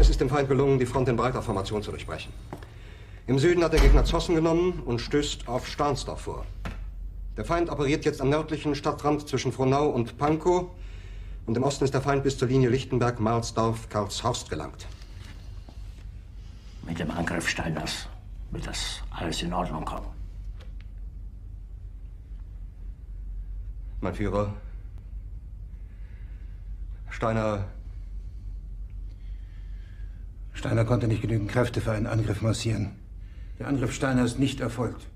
Es ist dem Feind gelungen, die Front in breiter Formation zu durchbrechen. Im Süden hat der Gegner Zossen genommen und stößt auf Stahnsdorf vor. Der Feind operiert jetzt am nördlichen Stadtrand zwischen Frohnau und Pankow. Und im Osten ist der Feind bis zur Linie Lichtenberg-Marsdorf-Karlshorst gelangt. Mit dem Angriff Steiners wird das alles in Ordnung kommen. Mein Führer, Steiner konnte nicht genügend Kräfte für einen Angriff massieren. Der Angriff Steiner ist nicht erfolgt.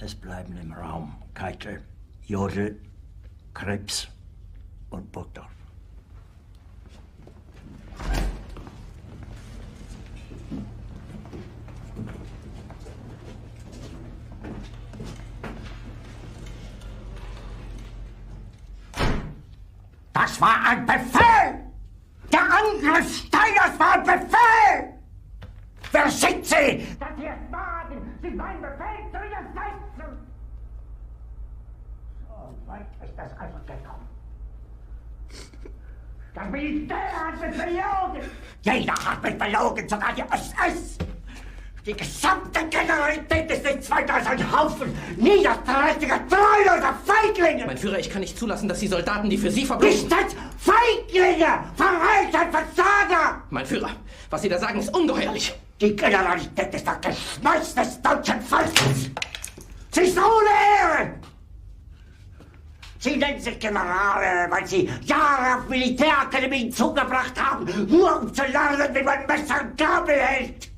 Es bleiben im Raum Keitel, Jodl, Krebs und Burgdorf. Das war ein Befehl! Der Angriff Steiners war ein Befehl! Wer sind Sie, dass Sie es wagen, sich meinen Befehl zu widersetzen? So weit ist es also gekommen. Das Militär hat mich belogen! Jeder hat mich belogen, sogar die SS! Die gesamte Generalität ist nichts weiter als ein Haufen niederträchtiger, treuloser Feiglinge! Mein Führer, ich kann nicht zulassen, dass die Soldaten, die für Sie verbringen... Nicht als Feiglinge! Verreiter, Versager! Mein Führer, was Sie da sagen, ist ungeheuerlich! Die Generalität ist das Geschmeiß des deutschen Volkes! Sie ist ohne Ehre! Sie nennen sich Generale, weil Sie Jahre auf Militärakademien zugebracht haben, nur um zu lernen, wie man Messer und Gabel hält!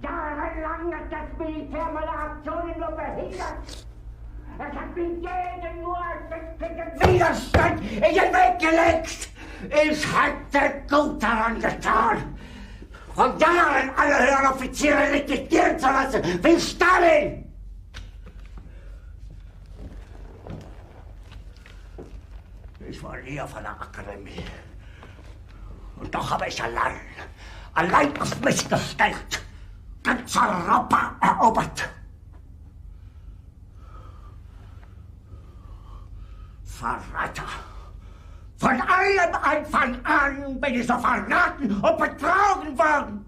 Jahrelang hat das Militär meine Aktionen nur behindert. Es hat mir jeden nur ersichtlichen Widerstand in den Weg gelegt. Ich hätte gut daran getan, von Jahren alle höheren Offiziere liquidieren zu lassen, wie Stalin. Ich war nie auf einer Akademie. Und doch habe ich allein auf mich gestellt, ganz Europa erobert. Verräter! Von allem Anfang an bin ich so verraten und betrogen worden.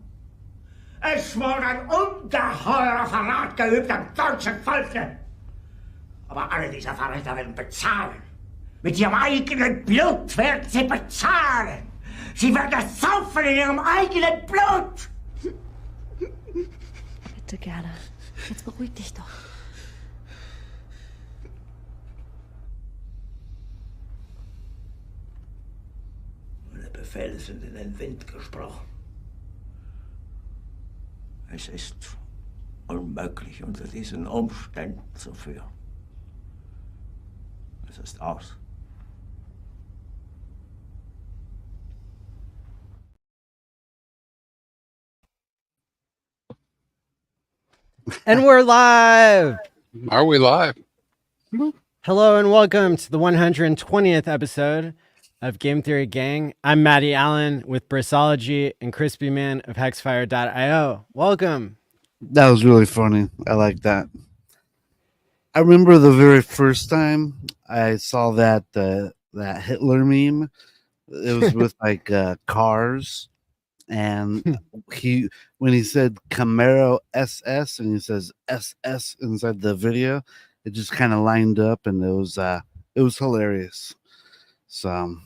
Es wurde ein ungeheurer Verrat geübt am deutschen Volke. Aber alle diese Verräter werden bezahlen. Mit ihrem eigenen Blut werden sie bezahlen. Sie werden es saufen in ihrem eigenen Blut. Bitte, Gerda. Jetzt beruhig dich doch. Meine Befehle sind in den Wind gesprochen. Es ist unmöglich, unter diesen Umständen zu führen. Es ist aus. And we're live! Are we live? Hello and welcome to the 120th episode of Game Theory Gang. I'm Matty Allen with Brisology and ChrispyMan of Hexfire.io. Welcome. That was really funny. I like that. I remember the very first time I saw that Hitler meme. It was with like cars. And when he said Camaro SS and he says SS inside the video, it just kind of lined up and it was hilarious. So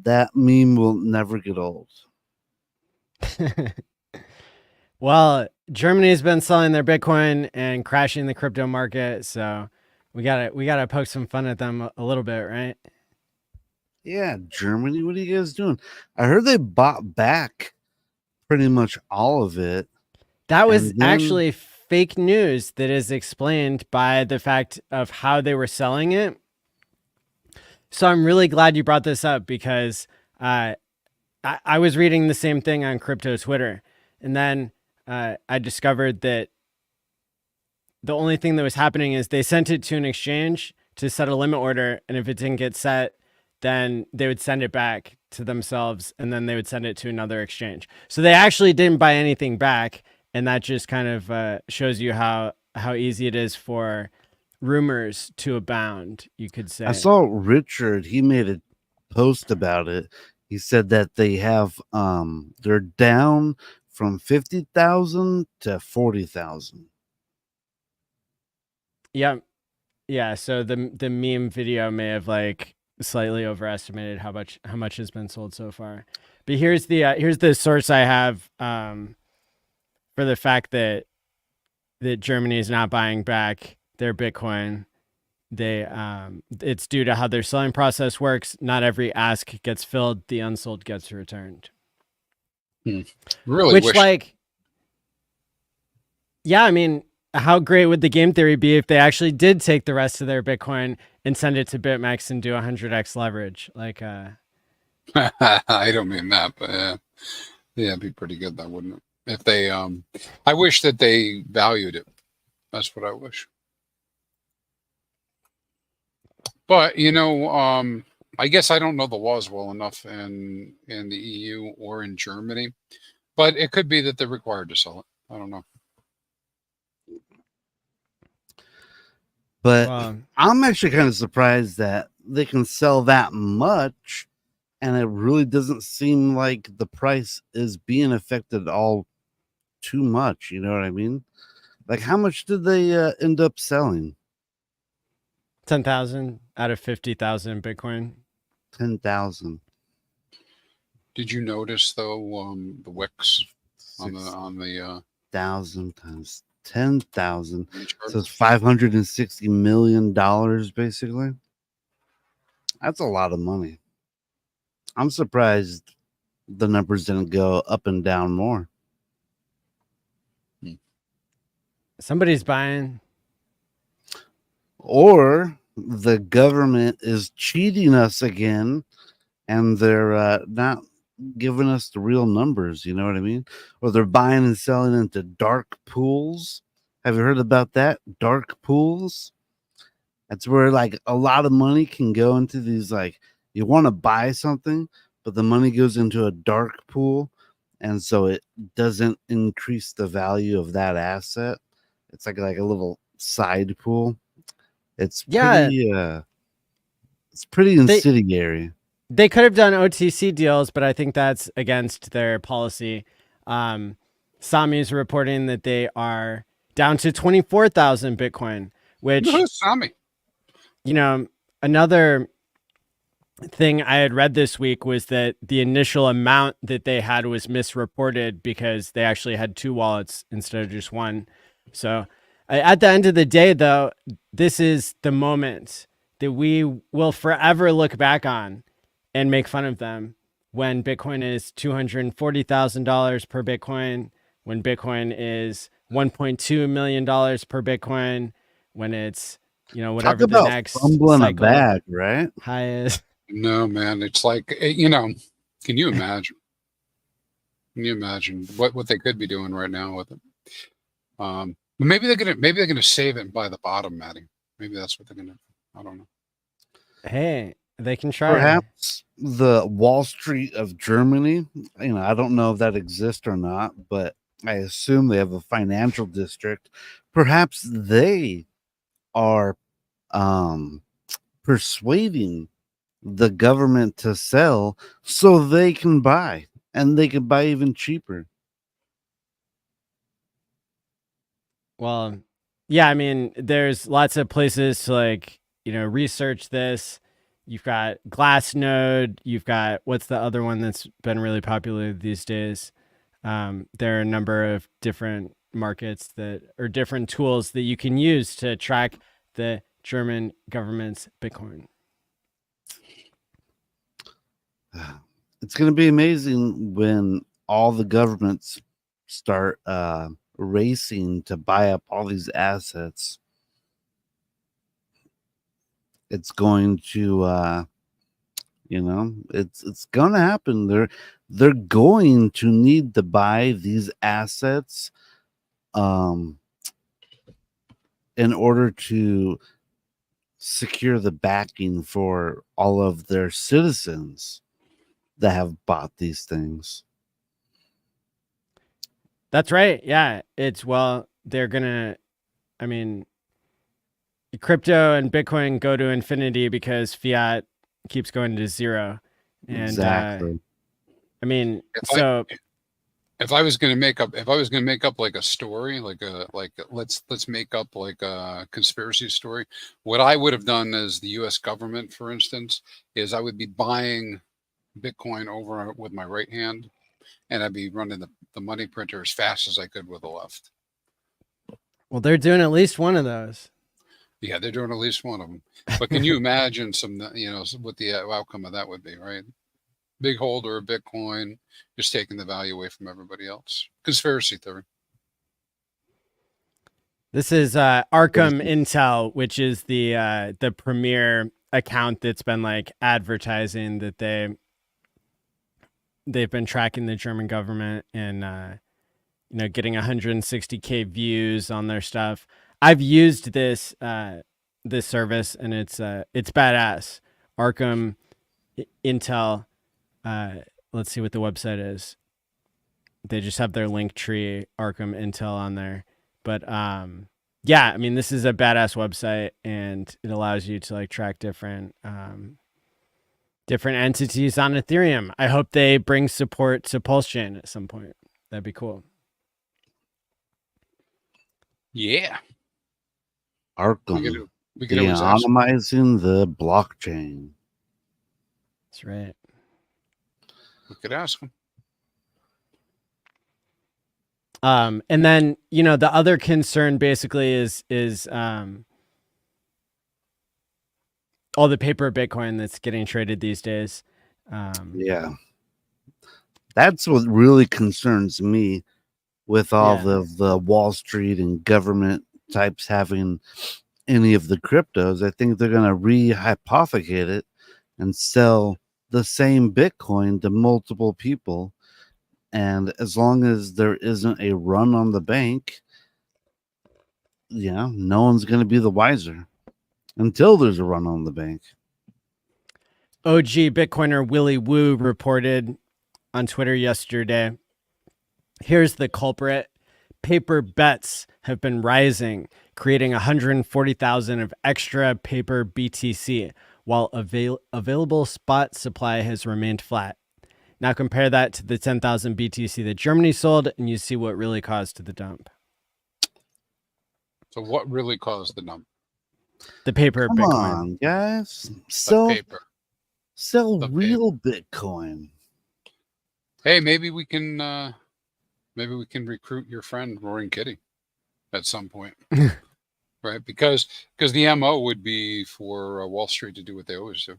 that meme will never get old. Well, Germany's been selling their Bitcoin and crashing the crypto market, so we gotta poke some fun at them a little bit, right? Yeah, Germany, what are you guys doing? I heard they bought back pretty much all of it. That was actually fake news that is explained by the fact of how they were selling it. So I'm really glad you brought this up because I was reading the same thing on crypto Twitter. And then I discovered that the only thing that was happening is they sent it to an exchange to set a limit order. And if it didn't get set, then they would send it back to themselves, and then they would send it to another exchange. So they actually didn't buy anything back, and that just kind of shows you how easy it is for rumors to abound, you could say. I saw Richard, he made a post about it. He said that they have they're down from 50,000 to 40,000. Yeah. Yeah, so the meme video may have like slightly overestimated how much has been sold so far. But here's the source I have for the fact that Germany is not buying back their Bitcoin. It's due to how their selling process works. Not every ask gets filled, the unsold gets returned. Really? Which yeah, I mean, how great would the game theory be if they actually did take the rest of their Bitcoin and send it to BitMEX and do 100x leverage? Like, I don't mean that, but yeah, it'd be pretty good, though, wouldn't it? If they, I wish that they valued it. That's what I wish. But I guess I don't know the laws well enough in the EU or in Germany, but it could be that they're required to sell it. I don't know. But I'm actually kind of surprised that they can sell that much, and it really doesn't seem like the price is being affected all too much. You know what I mean? Like, how much did they end up selling? 10,000 out of 50,000 Bitcoin. 10,000. Did you notice though the wicks on the 1,000 times 10,000? So it's $560 million basically. That's a lot of money. I'm surprised the numbers didn't go up and down more. Somebody's buying. Or the government is cheating us again, and they're not giving us the real numbers. You know what I mean? Or they're buying and selling into dark pools. Have you heard about that? Dark pools? That's where like a lot of money can go into these, like, you want to buy something, but the money goes into a dark pool, and so it doesn't increase the value of that asset. It's like a little side pool. It's pretty incendiary. They could have done OTC deals, but I think that's against their policy. Sami is reporting that they are down to 24,000 Bitcoin, which, Sami. Another thing I had read this week was that the initial amount that they had was misreported because they actually had two wallets instead of just one. So at the end of the day, though, this is the moment that we will forever look back on and make fun of them when Bitcoin is $240,000 per Bitcoin, when Bitcoin is $1.2 million per Bitcoin, when it's, whatever Talk about the next fumbling a cycle bag, right? high is. No, man, it's like, can you imagine? Can you imagine what they could be doing right now with it? Maybe they're gonna save it and buy the bottom, Maddie. Maybe that's what they're gonna do. I don't know. Hey, they can try. Perhaps the Wall Street of Germany. I don't know if that exists or not, but I assume they have a financial district. Perhaps they are persuading the government to sell so they can buy, and they can buy even cheaper. Well, yeah, I mean, there's lots of places to research this. You've got Glassnode. You've got, what's the other one that's been really popular these days? There are a number of different markets or different tools that you can use to track the German government's Bitcoin. It's going to be amazing when all the governments start racing to buy up all these assets. It's going to it's going to happen. They're going to need to buy these assets in order to secure the backing for all of their citizens that have bought these things. That's right. Yeah. They're going to, I mean, crypto and Bitcoin go to infinity because fiat keeps going to zero. And, Exactly. I mean, if I was going to make up like a story, let's make up like a conspiracy story. What I would have done as the U.S. government, for instance, is I would be buying Bitcoin over with my right hand, and I'd be running the money printer as fast as I could with the left. well, they're doing at least one of those. Yeah, they're doing at least one of them. But can you imagine what the outcome of that would be, right? Big holder of Bitcoin, just taking the value away from everybody else. Conspiracy theory. This is Arkham Intel, which is the premier account that's been like advertising that they've been tracking the German government and getting 160K views on their stuff. I've used this service and it's badass. Arkham Intel. Let's see what the website is. They just have their link tree, Arkham Intel, on there. But yeah, I mean, this is a badass website, and it allows you to like track different entities on Ethereum. I hope they bring support to Pulse Chain at some point. That'd be cool. Yeah. Arkham. We could always ask. Anonymizing the blockchain. That's right. We could ask them. And then, the other concern basically is all the paper Bitcoin that's getting traded these days. Yeah. That's what really concerns me with all the Wall Street and government types having any of the cryptos. I think they're going to rehypothecate it and sell the same Bitcoin to multiple people. And as long as there isn't a run on the bank, no one's going to be the wiser until there's a run on the bank. OG Bitcoiner Willy Woo reported on Twitter yesterday. Here's the culprit. Paper bets have been rising, creating 140,000 of extra paper BTC, while available spot supply has remained flat. Now compare that to the 10,000 BTC that Germany sold, and you see what really caused the dump. So what really caused the dump? The paper Come Bitcoin. on, guys. The paper. Sell The real Bitcoin. Hey, maybe we can recruit your friend Roaring Kitty at some point. Right? Because the MO would be for Wall Street to do what they always do.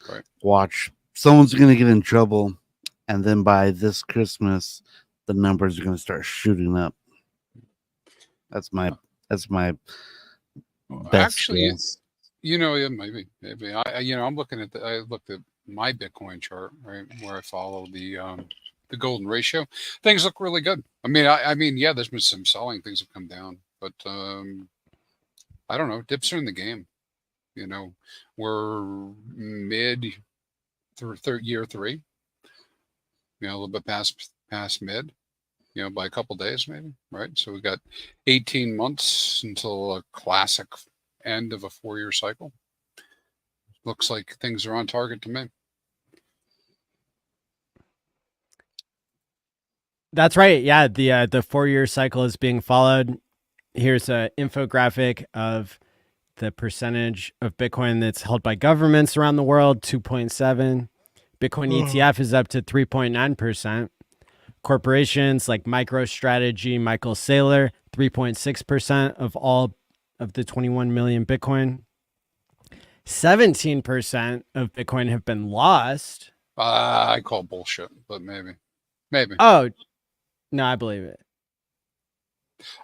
Right. Watch. Someone's going to get in trouble, and then by this Christmas, the numbers are going to start shooting up. That's my best Actually, guess. maybe. I looked at my Bitcoin chart, right, where I follow the golden ratio. Things look really good. I mean, yeah, there's been some selling. Things have come down, but I don't know. Dips are in the game. We're mid year 3. A little bit past mid. By a couple days maybe, right? So we've got 18 months until a classic end of a 4-year cycle. Looks like things are on target to me. That's right. Yeah, the 4-year cycle is being followed. Here's an infographic of the percentage of Bitcoin that's held by governments around the world, 2.7. Bitcoin ETF is up to 3.9%. Corporations like MicroStrategy, Michael Saylor, 3.6% of all of the 21 million Bitcoin. 17% of Bitcoin have been lost. I call bullshit, but maybe. Oh, no, I believe it.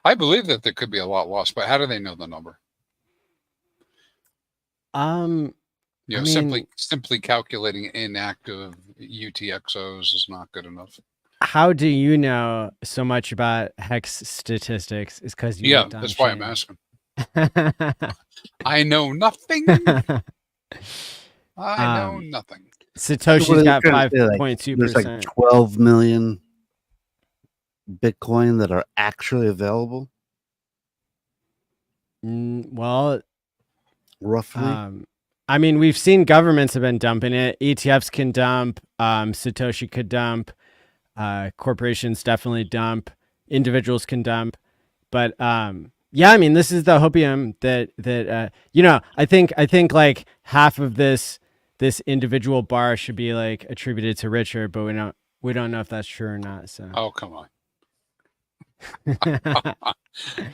I believe that there could be a lot lost, but how do they know the number? Simply calculating inactive UTXOs is not good enough. How do you know so much about hex statistics? Is because that's why I'm asking. I know nothing. I know nothing. Satoshi's got Like, there's like 5.2%. 12 million Bitcoin that are actually available. Well, roughly. I mean, we've seen governments have been dumping it. ETFs can dump. Satoshi could dump. Corporations definitely dump. Individuals can dump. But yeah, I mean, this is the hopium that you know. I think like half of this individual bar should be like attributed to Richard, but we don't know if that's true or not. So. Oh, come on.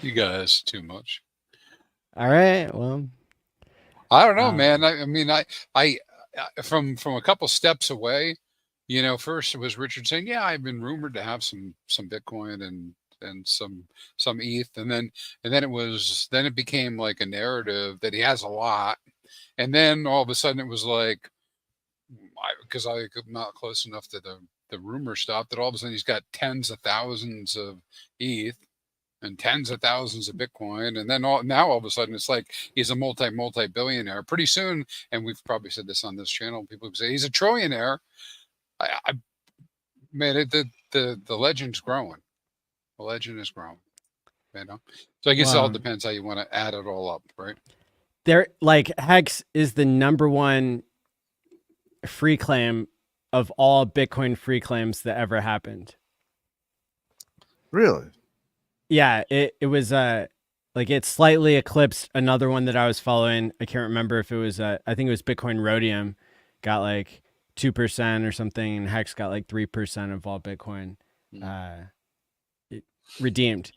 You guys too much. All right. Well, I don't know, man. I mean, I from a couple steps away, you know, first it was Richard saying, "Yeah, I've been rumored to have some Bitcoin and some ETH," and then it became like a narrative that he has a lot, and then all of a sudden it was like, because I'm not close enough to the rumor stuff, that all of a sudden he's got tens of thousands of ETH and tens of thousands of Bitcoin, and then now all of a sudden it's like he's a multi-billionaire. Pretty soon, and we've probably said this on this channel, people say he's a trillionaire. Man, the legend's growing. The legend is growing. You know, so I guess it all depends how you want to add it all up, right? There, like Hex is the #1 free claim of all Bitcoin free claims that ever happened. Really? Yeah, it was like it slightly eclipsed another one that I was following. I can't remember if it was I think it was Bitcoin Rhodium got like 2% or something, and Hex got like 3% of all Bitcoin redeemed.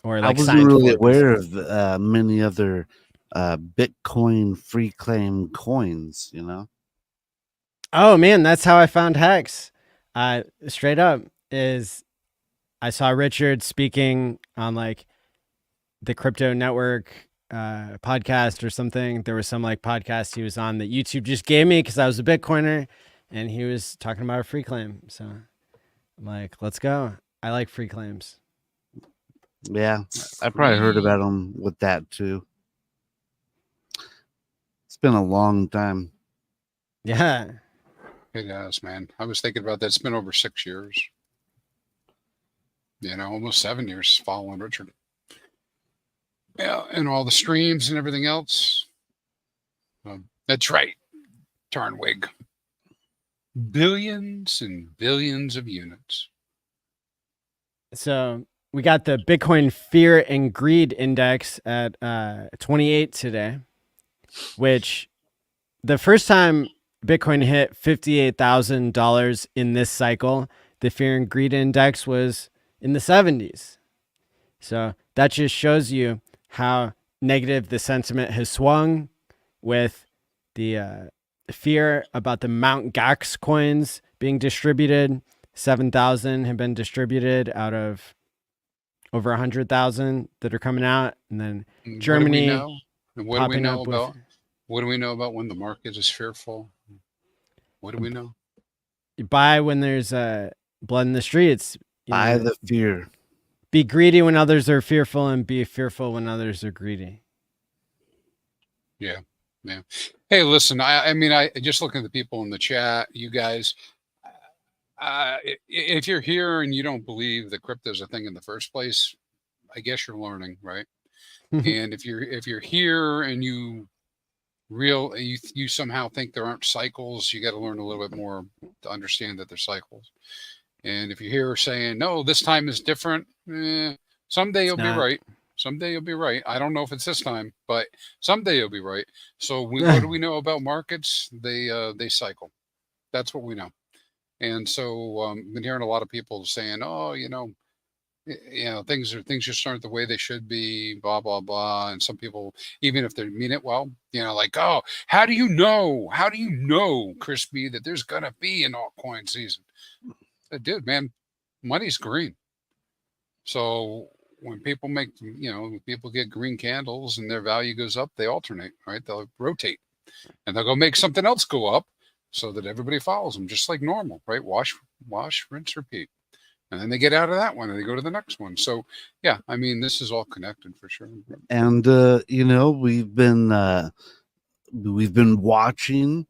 Or like I wasn't really aware of many other Bitcoin free claim coins, you know. Oh man, that's how I found Hex. Straight up is I saw Richard speaking on like the Crypto Network podcast or something. There was some like podcast he was on that YouTube just gave me because I was a Bitcoiner, and he was talking about a free claim. So I'm like, let's go. I like free claims. Yeah, I probably heard about them with that too. It's been a long time. Yeah. It has, man. I was thinking about that. It's been over 6 years. You know, almost 7 years following Richard. Yeah, and all the streams and everything else. That's right, Tarnwig. Billions and billions of units. So we got the Bitcoin Fear and Greed Index at 28 today, which the first time Bitcoin hit $58,000 in this cycle, the Fear and Greed Index was in the 70s. So that just shows you how negative the sentiment has swung, with the fear about the Mt. Gox coins being distributed. 7,000 have been distributed out of over 100,000 that are coming out. And then Germany. What do we know about? What do we know about when the market is fearful? What do we know? You buy when there's blood in the streets. Buy the fear. Be greedy when others are fearful, and be fearful when others are greedy. Yeah. Yeah. Hey, listen, I mean, I just looking at the people in the chat, you guys, if you're here and you don't believe that crypto is a thing in the first place, I guess you're learning, right? And if you're here and you somehow think there aren't cycles, you got to learn a little bit more to understand that there's cycles. And if you're here saying, no, this time is different, someday you'll be right. Someday you'll be right. I don't know if it's this time, but someday you'll be right. So what do we know about markets? They cycle. That's what we know. And so I've been hearing a lot of people saying, oh, things just aren't the way they should be, blah, blah, blah. And some people, even if they mean it well, like, oh, how do you know, Crispy, that there's going to be an altcoin season? Dude, man, money's green. So when people people get green candles and their value goes up, they alternate, right? They'll rotate, and they'll go make something else go up so that everybody follows them, just like normal, right? Wash, rinse, repeat. and then they get out of that one and they go to the next one. So yeah, I mean, this is all connected for sure. And we've been watching,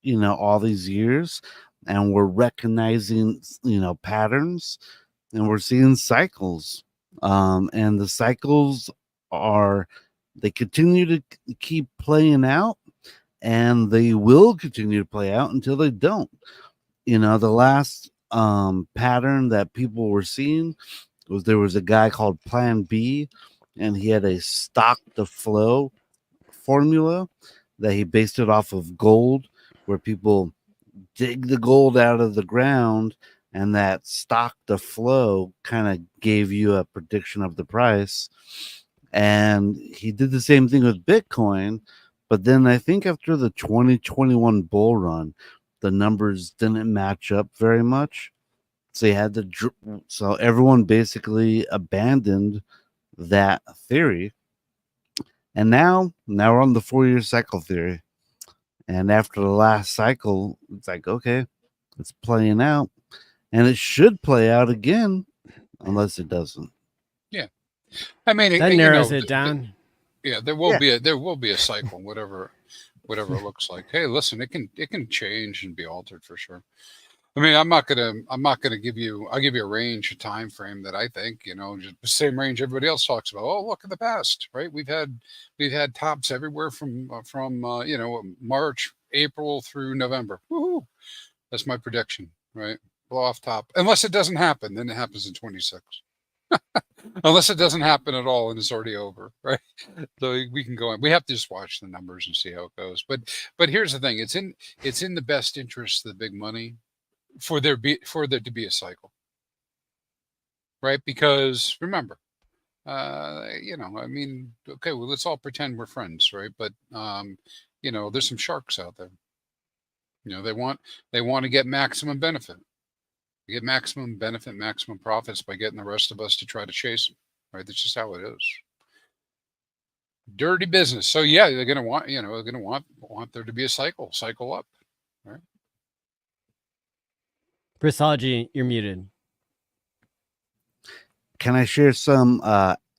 all these years, and we're recognizing, patterns, and we're seeing cycles. And the cycles they continue to keep playing out, and they will continue to play out until they don't. The last pattern that people were seeing was there was a guy called Plan B, and he had a stock to flow formula that he based it off of gold, where people dig the gold out of the ground, and that stock to flow kind of gave you a prediction of the price. And he did the same thing with Bitcoin, but then I think after the 2021 bull run, the numbers didn't match up very much. So he had to, so everyone basically abandoned that theory. And now we're on the 4-year cycle theory. And after the last cycle, it's like, okay, it's playing out. And it should play out again, unless it doesn't. Yeah. I mean, that narrows it down. There will be a cycle, whatever it looks like. Hey, listen, it can change and be altered for sure. I mean, I'm not gonna give you. I'll give you a range, a time frame that I think, just the same range everybody else talks about. Oh, look at the past, right? We've had tops everywhere from March, April through November. Woohoo! That's my prediction, right? Blow off top, unless it doesn't happen, then it happens in 26. Unless it doesn't happen at all and it's already over, right? So we can go in. We have to just watch the numbers and see how it goes. But here's the thing: it's in the best interest of the big money for there to be a cycle, right? Because remember, I mean, okay, well, let's all pretend we're friends, right? But there's some sharks out there. They want to get maximum benefit. You get maximum benefit, maximum profits by getting the rest of us to try to chase them, right? That's just how it is. Dirty business. So yeah, they're gonna want there to be a cycle up, right? Brisology, you're muted. Can I share some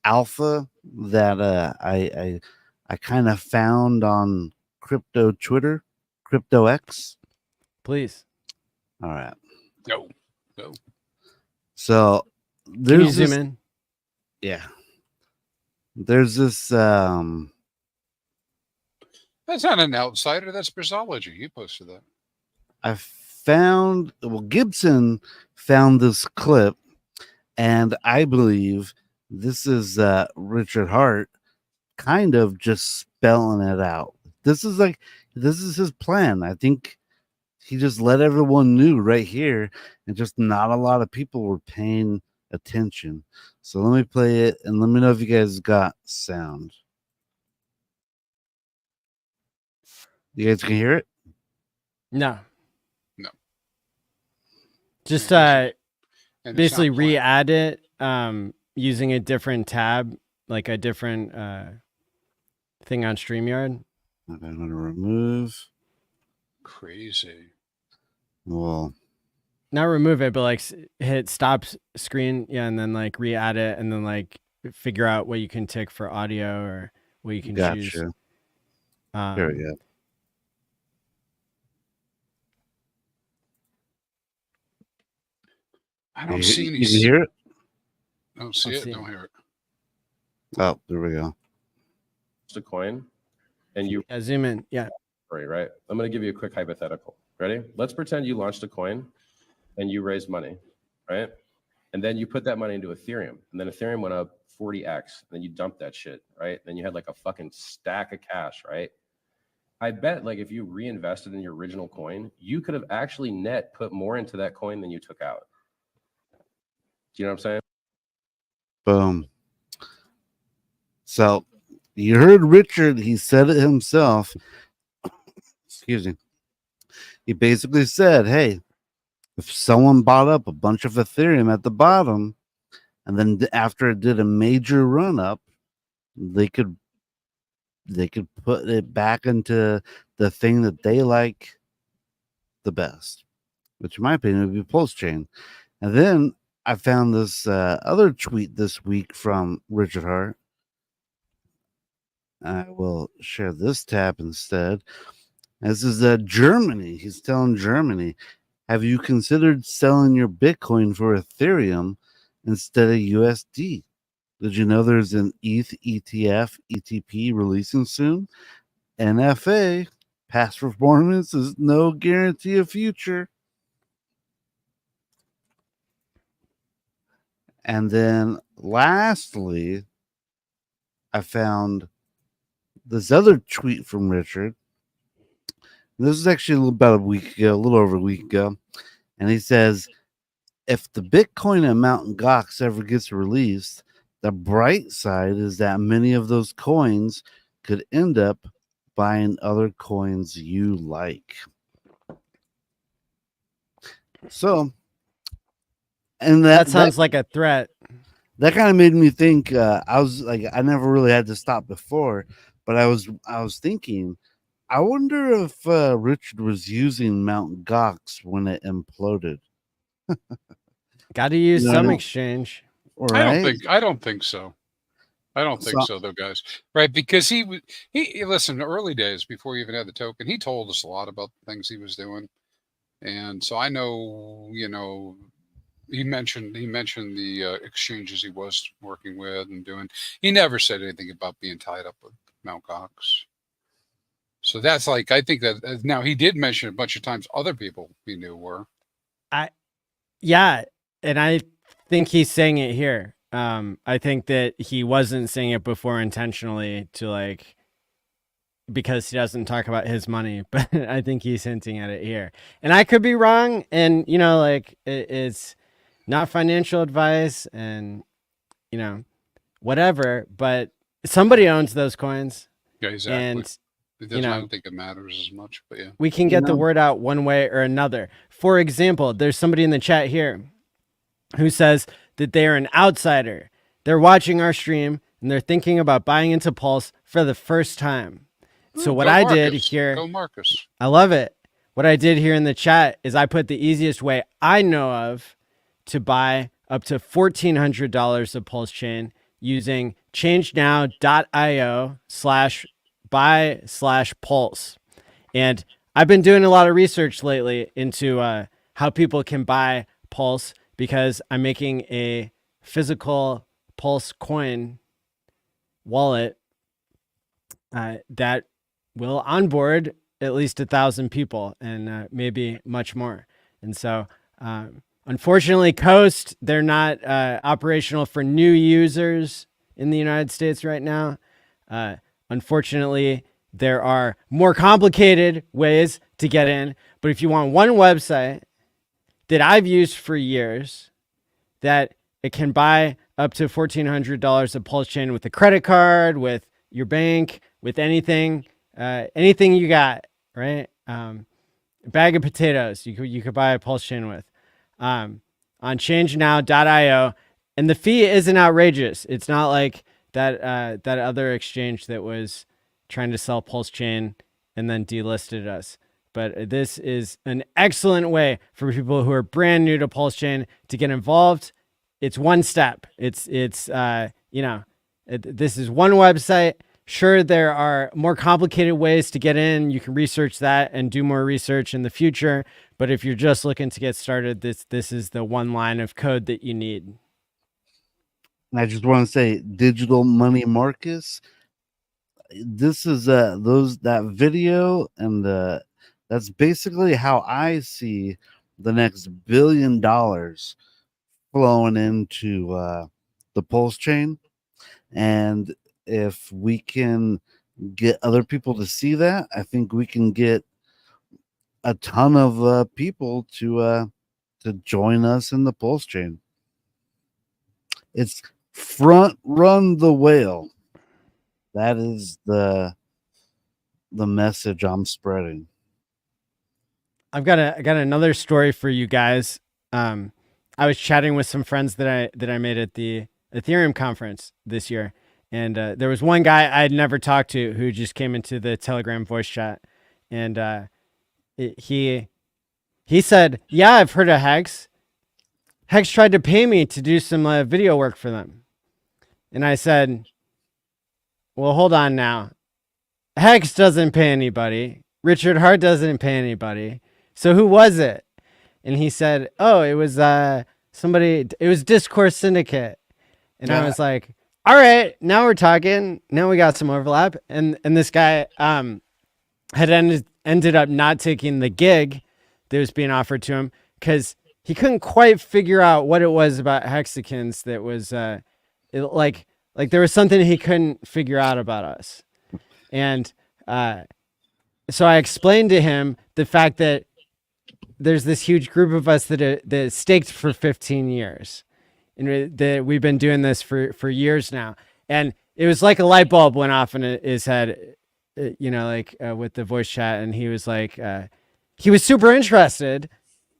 alpha that I kind of found on crypto Twitter, Crypto X? Please. All right. Go. So Can you zoom in? Yeah. There's this. That's not an outsider. That's Brisology. You posted that. Gibson found this clip, and I believe this is Richard Hart kind of just spelling it out. This is his plan. I think he just let everyone know right here, and just not a lot of people were paying attention. So let me play it, and let me know if you guys got sound. You guys can hear it? No. Just basically re-add it using a different tab, like a different thing on StreamYard. I'm going to remove. Crazy. Well, not remove it, but like hit stop screen, and then like re-add it, and then like figure out what you can tick for audio or what you can choose. Here we go. I don't see any. You can hear it? I don't see it. Don't hear it. Oh, there we go. It's a coin, and you zoom in. Yeah. Right. I'm going to give you a quick hypothetical. Ready? Let's pretend you launched a coin and you raised money, right? And then you put that money into Ethereum, and then Ethereum went up 40x. And then you dumped that shit, right? Then you had like a fucking stack of cash, right? I bet like if you reinvested in your original coin, you could have actually net put more into that coin than you took out. Do you know what I'm saying? Boom. So you heard Richard, he said it himself. Excuse me. He basically said, hey, if someone bought up a bunch of Ethereum at the bottom, and then after it did a major run up, they could put it back into the thing that they like the best, which in my opinion would be Pulse Chain. And then I found this other tweet this week from Richard Hart. I will share this tab instead. This is Germany. He's telling Germany, have you considered selling your Bitcoin for Ethereum instead of USD? Did you know there's an ETH, ETF, ETP releasing soon? NFA, past performance is no guarantee of future. And then lastly, I found this other tweet from Richard. This is actually about a week ago, a little over a week ago. And he says, if the Bitcoin and Mt. Gox ever gets released, the bright side is that many of those coins could end up buying other coins you like. So, and that sounds like a threat. That kind of made me think. I was like, I never really had to stop before, but I was thinking, I wonder if Richard was using Mt. Gox when it imploded. Got to use some exchange. Right? I don't think so. I don't think so, though, guys. Right? Because he listen, early days before he even had the token, he told us a lot about the things he was doing, and so I know, he mentioned the exchanges he was working with and doing. He never said anything about being tied up with Mt. Gox. So that's like, I think that now he did mention a bunch of times other people he knew were. Yeah, and I think he's saying it here. I think that he wasn't saying it before intentionally because he doesn't talk about his money, but I think he's hinting at it here. And I could be wrong, and it's not financial advice and whatever, but somebody owns those coins. Yeah, exactly. And I don't think it matters as much, but yeah. We can get the word out one way or another. For example, there's somebody in the chat here who says that they are an outsider. They're watching our stream and they're thinking about buying into Pulse for the first time. So what I did here, go Marcus. I love it. What I did here in the chat is I put the easiest way I know of to buy up to $1,400 of Pulse Chain using changenow.io/buy/Pulse. And I've been doing a lot of research lately into how people can buy Pulse because I'm making a physical Pulse coin wallet that will onboard at least 1,000 people and maybe much more. And so, unfortunately, Coast, they're not operational for new users in the United States right now. Unfortunately, there are more complicated ways to get in. But if you want one website that I've used for years, that it can buy up to $1,400 of Pulse Chain with a credit card, with your bank, with anything you got, right? A bag of potatoes you could buy a Pulse Chain with on changenow.io. And the fee isn't outrageous. It's not like that other exchange that was trying to sell Pulse Chain and then delisted us. But this is an excellent way for people who are brand new to Pulse Chain to get involved. It's one step. This is one website. Sure, there are more complicated ways to get in. You can research that and do more research in the future. But if you're just looking to get started, this is the one line of code that you need. And I just want to say, Digital Money Marcus, this is that video, and that's basically how I see the next $1 billion flowing into the Pulse Chain. And if we can get other people to see that, I think we can get a ton of people to join us in the Pulse Chain. It's front run the whale. That is the message I'm spreading. I got another story for you guys. I was chatting with some friends that I made at the Ethereum conference this year, and there was one guy I had never talked to who just came into the Telegram voice chat, and he said, "Yeah, I've heard of Hex. Hex tried to pay me to do some video work for them. And I said, well, hold on now. Hex doesn't pay anybody. Richard Hart doesn't pay anybody. So who was it? And he said, oh, it was somebody, it was Discourse Syndicate. And I was like, all right, now we're talking. Now we got some overlap. And this guy had ended up not taking the gig that was being offered to him because he couldn't quite figure out what it was about Hexicans that was like there was something he couldn't figure out about us. And so I explained to him the fact that there's this huge group of us that staked for 15 years. And that we've been doing this for years now. And it was like a light bulb went off in his head, with the voice chat. And he was like, he was super interested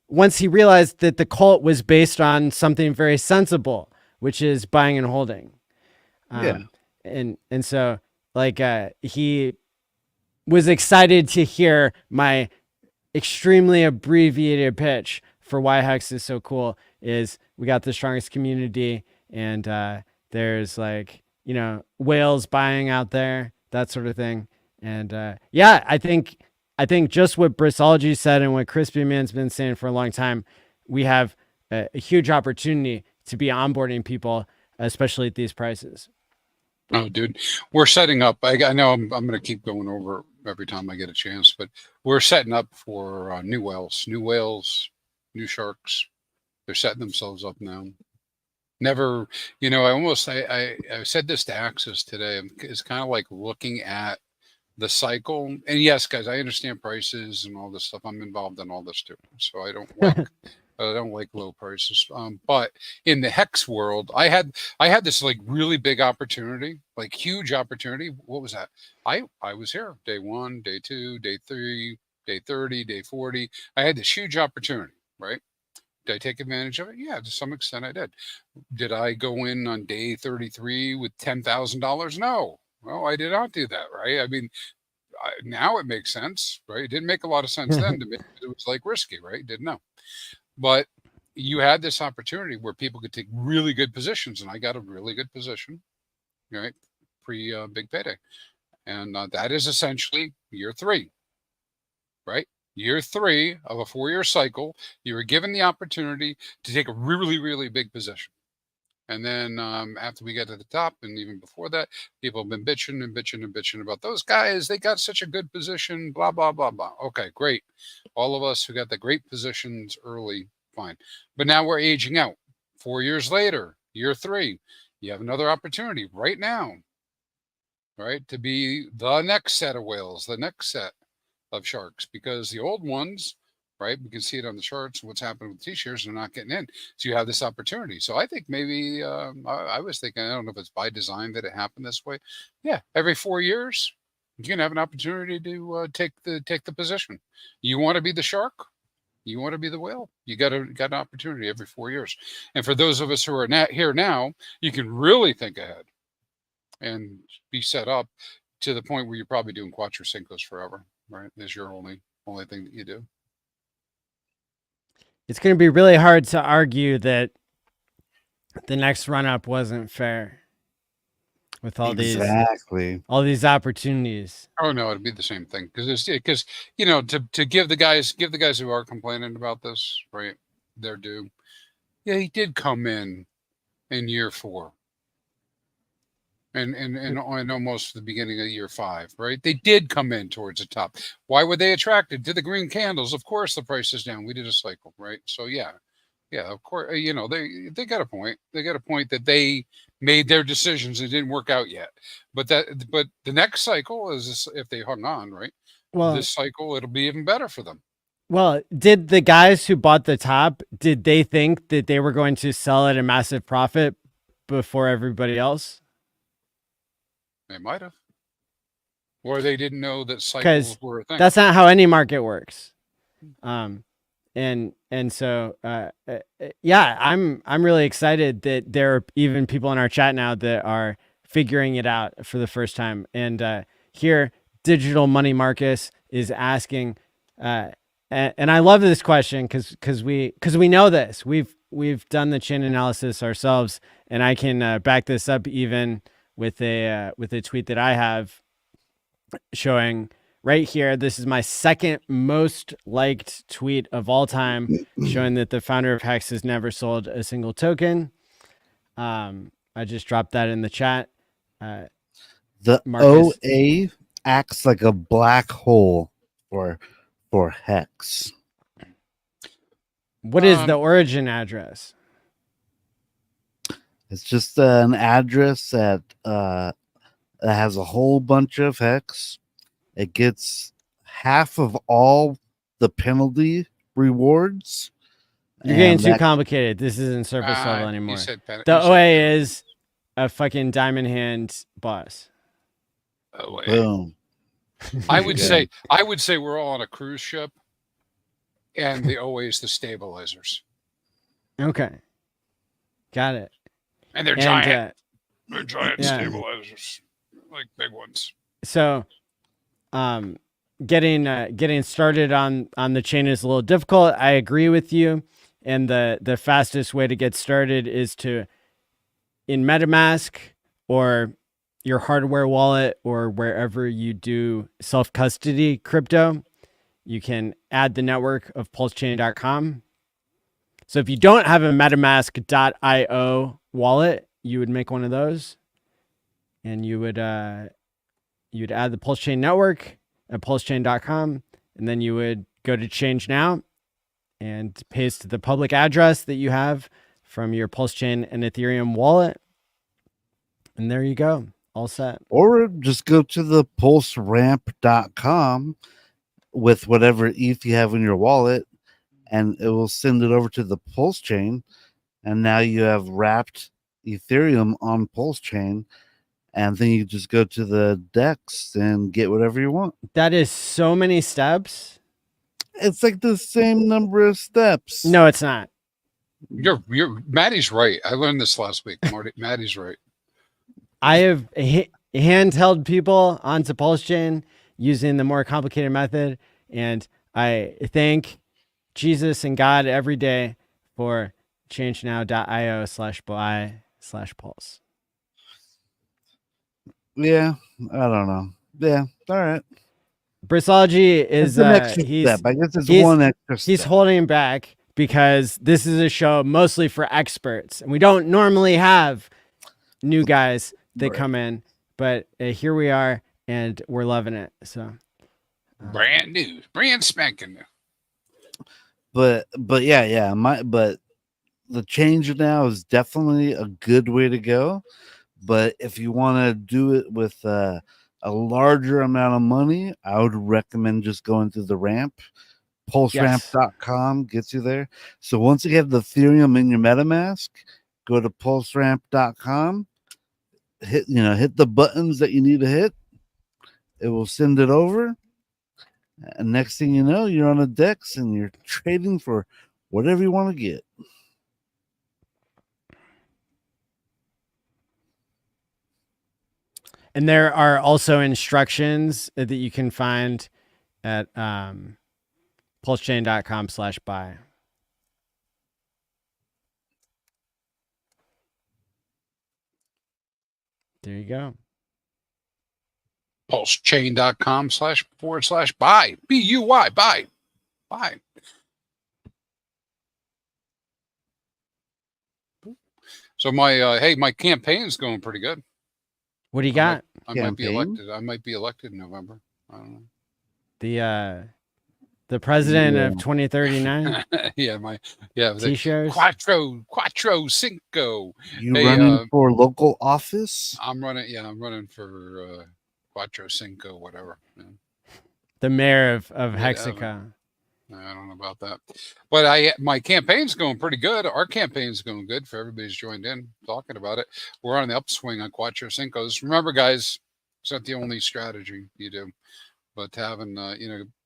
once he realized that the cult was based on something very sensible, which is buying and holding. And so he was excited to hear my extremely abbreviated pitch for why Hex is so cool is we got the strongest community and there's whales buying out there, that sort of thing. And I think just what Brisology said and what ChrispyMan's been saying for a long time, we have a huge opportunity to be onboarding people, especially at these prices. Oh, dude, we're setting up. I know I'm going to keep going over every time I get a chance, but we're setting up for new whales, new sharks. They're setting themselves up now. Never, I said this to Axis today. It's kind of like looking at the cycle. And yes, guys, I understand prices and all this stuff. I'm involved in all this too. So I don't like low prices. But in the Hex world, I had this really big opportunity, huge opportunity. What was that? I was here day 1, day 2, day 3, day 30, day 40. I had this huge opportunity, right? Did I take advantage of it? Yeah, to some extent I did. Did I go in on day 33 with $10,000? No. Well, I did not do that, right? I mean, now it makes sense, right? It didn't make a lot of sense then to me. It was risky, right? Didn't know. But you had this opportunity where people could take really good positions, and I got a really good position, right? Pre big payday. And that is essentially year 3, right? Year 3 of a 4-year cycle, you were given the opportunity to take a really, really big position. And then after we get to the top, and even before that, people have been bitching about those guys. They got such a good position, blah, blah, blah, blah. Okay, great. All of us who got the great positions early, fine. But now we're aging out. 4 years later, year 3, you have another opportunity right now, right, to be the next set of whales, the next set of sharks, because the old ones, right, we can see it on the charts, what's happening with T-shares, they're not getting in. So you have this opportunity. So I think maybe I was thinking, I don't know if it's by design that it happened this way. Yeah, every 4 years, you can have an opportunity to take the position. You want to be the shark? You want to be the whale? You got an opportunity every 4 years. And for those of us who are here now, you can really think ahead and be set up to the point where you're probably doing Cuatro Cincos forever, right? Is your only thing that you do. It's going to be really hard to argue that the next run-up wasn't fair with all these opportunities. Oh no, it'd be the same thing because to give the guys who are complaining about this, right, their due. Yeah, he did come in year 4. And almost the beginning of year 5, right? They did come in towards the top. Why were they attracted to the green candles? Of course, the price is down. We did a cycle, right? So yeah, of course, they got a point. They got a point that they made their decisions. It didn't work out yet, but the next cycle is if they hung on, right? Well, this cycle it'll be even better for them. Well, did the guys who bought the top, did they think that they were going to sell at a massive profit before everybody else? They might have, or they didn't know that cycles were a thing. That's not how any market works. And so yeah, I'm really excited that there are even people in our chat now that are figuring it out for the first time. And here, Digital Money Marcus is asking, and I love this question because we know this. We've we've done the chain analysis ourselves, and I can back this up even with a tweet that I have showing right here. This is my second most liked tweet of all time, showing that the founder of Hex has never sold a single token. I just dropped that in the chat. The Marcus. OA acts like a black hole for Hex. What is the origin address? It's just an address that has a whole bunch of Hex. It gets half of all the penalty rewards. You're getting too complicated. This isn't surface level anymore. The OA is a fucking diamond hand boss. OA. Boom. I would say we're all on a cruise ship, and the OA is the stabilizers. Okay, got it. And they're giant. They're giant stabilizers, like big ones. So, getting started on the chain is a little difficult. I agree with you. And the fastest way to get started is to, in MetaMask or your hardware wallet or wherever you do self-custody crypto, you can add the network of pulsechain.com. So if you don't have a MetaMask.io wallet, you would make one of those, and you'd add the PulseChain network at pulsechain.com, and then you would go to Change Now and paste the public address that you have from your PulseChain and Ethereum wallet. And there you go. All set. Or just go to the pulseramp.com with whatever ETH you have in your wallet, and it will send it over to the Pulse chain. And now you have wrapped Ethereum on Pulse chain. And then you just go to the DEX and get whatever you want. That is so many steps. It's like the same number of steps. No, it's not. Maddie's right. I learned this last week. Maddie's right. I have handheld people onto PulseChain using the more complicated method, and I thank Jesus and God every day for changenow.io/buy/pulse. Yeah, I don't know. Yeah, all right. Brisology is an extra step. I guess it's one extra step. He's holding back because this is a show mostly for experts, and we don't normally have new guys that come in, but here we are, and we're loving it. So brand new, brand spanking new. But yeah. But the Change Now is definitely a good way to go. But if you want to do it with a larger amount of money, I would recommend just going through the ramp. PulseRamp.com gets you there. So once you have the Ethereum in your MetaMask, go to PulseRamp.com. Hit the buttons that you need to hit. It will send it over. And next thing you know, you're on a DEX and you're trading for whatever you want to get. And there are also instructions that you can find at pulsechain.com/buy. There you go. Pulsechain.com//buy. BUY. Buy. So my campaign's going pretty good. What do you got? I might be elected. I might be elected in November. I don't know. The president of 2039. T-shirts. Quattro Cinco. You running for local office? I'm running for Quattro Cinco, whatever. Yeah. The mayor of Hexica. I don't know about that, but my campaign's going pretty good. Our campaign's going good for everybody's joined in talking about it. We're on the upswing on Quattro Cincos. Remember, guys, it's not the only strategy you do, but having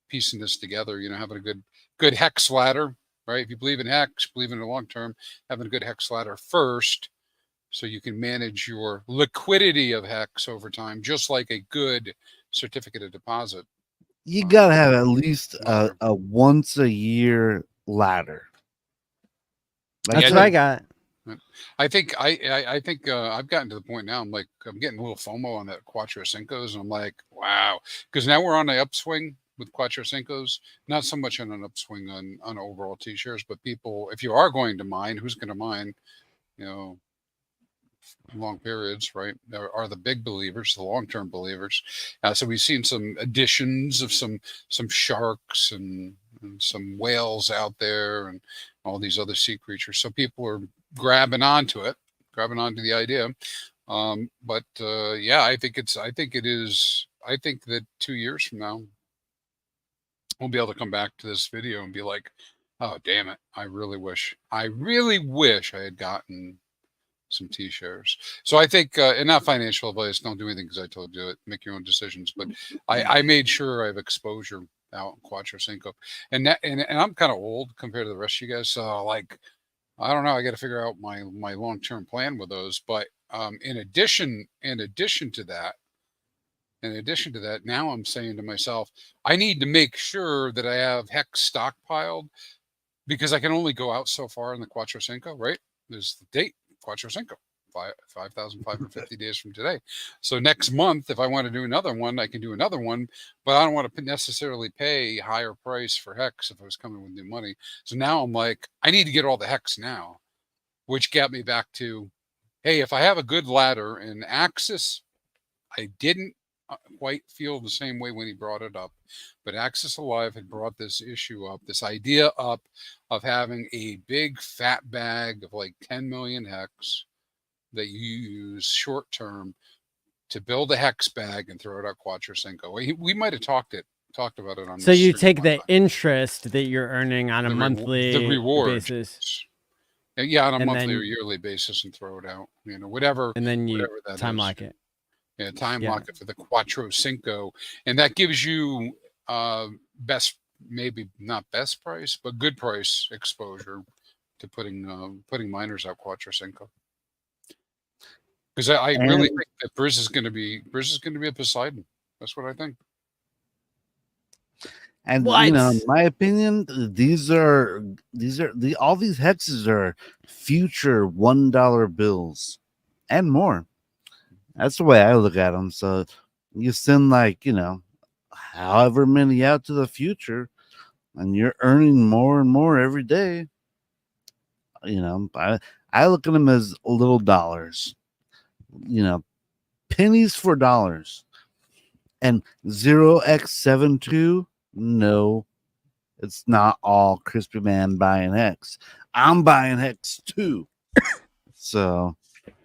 piecing this together, having a good hex ladder, right? If you believe in hex, believe in the long term, having a good hex ladder first, so you can manage your liquidity of hex over time, just like a good certificate of deposit. You gotta have at least a once a year ladder. Like That's Yeah, what I got. I think I've gotten to the point now. I'm getting a little FOMO on that Quattro Cincos, and I'm like, wow, because now we're on the upswing with Quattro Cincos. Not so much on an upswing on overall t-shirts, but people, if you are going to mine, who's going to mine? You know, long periods, right? There are the big believers, the long-term believers. So we've seen some additions of some sharks and some whales out there, and all these other sea creatures. So people are grabbing onto the idea. But yeah, I think that 2 years from now, we'll be able to come back to this video and be like, oh, damn it. I really wish I had gotten some t-shirts. So I think, and not financial advice, don't do anything because I told you it, make your own decisions. But I made sure I have exposure out in Quattro Cinco, and I'm kind of old compared to the rest of you guys. So like, I don't know. I got to figure out my long-term plan with those. But in addition to that, now I'm saying to myself, I need to make sure that I have hex stockpiled, because I can only go out so far in the Quattro Cinco, right? There's the date, Quattro Cinco, 5,550 days from today. So next month, if I want to do another one, I can do another one, but I don't want to necessarily pay higher price for hex if I was coming with new money. So now I'm like, I need to get all the hex now, which got me back to, hey, if I have a good ladder, and Axis, I didn't quite feel the same way when he brought it up, but Axis Alive had brought this issue up, this idea up of having a big fat bag of like 10 million hex that you use short term to build a hex bag and throw it out Quattro Cinco. We might have talked about it on. So you take the interest that you're earning on a monthly the reward basis. Yeah, on a and monthly then, or yearly basis, and throw it out. You know, whatever. And then you whatever that time is. lock it. Yeah, time lock it for the Quattro Cinco, and that gives you maybe not best price, but good price exposure to putting miners out Quattro Cinco. Because I really think that Briz is going to be a Poseidon. That's what I think. And you know, in my opinion, all these hexes are future $1 bills and more. That's the way I look at them. So you send like, you know, however many out to the future, and you're earning more and more every day. You know, I look at them as little dollars, you know, pennies for dollars. And 0x72, no, it's not all ChrispyMan buying hex. I'm buying hex too. So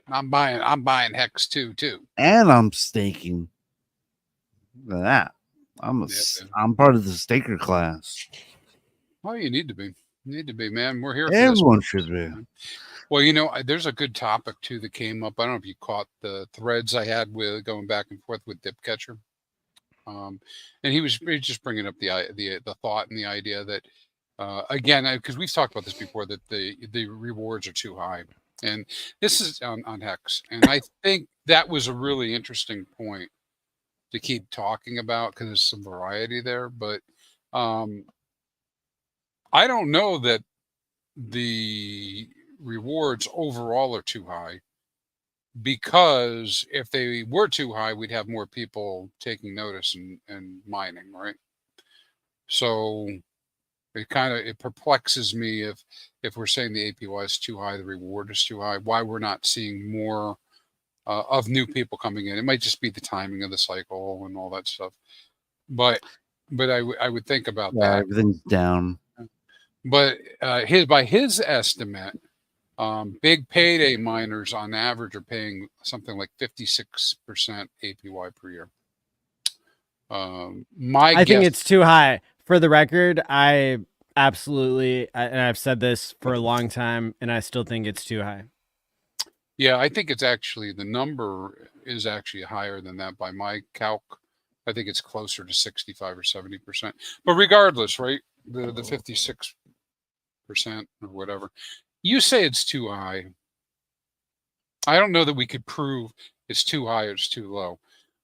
I'm buying hex too. And I'm staking. Look at that. I'm part of the staker class. Well, you need to be. You need to be, man. We're here. Everyone should be. Well, you know, there's a good topic too that came up. I don't know if you caught the threads I had with going back and forth with Dipcatcher. And he was just bringing up the thought and the idea that again, because we've talked about this before, that the rewards are too high, and this is on hex, and I think that was a really interesting point to keep talking about, because there's some variety there. But I don't know that the rewards overall are too high, because if they were too high, we'd have more people taking notice and mining, right? So it perplexes me if we're saying the APY is too high, the reward is too high, why we're not seeing more of new people coming in. It might just be the timing of the cycle and all that stuff. But I would think about that. Everything's down. But by his estimate, big payday miners on average are paying something like 56% APY per year. I think it's too high. For the record, I absolutely, and I've said this for a long time, and I still think it's too high. Yeah, I think it's actually, the number is actually higher than that by my calc. I think it's closer to 65 or 70%. But regardless, right, the 56% or whatever, you say it's too high. I don't know that we could prove it's too high or it's too low.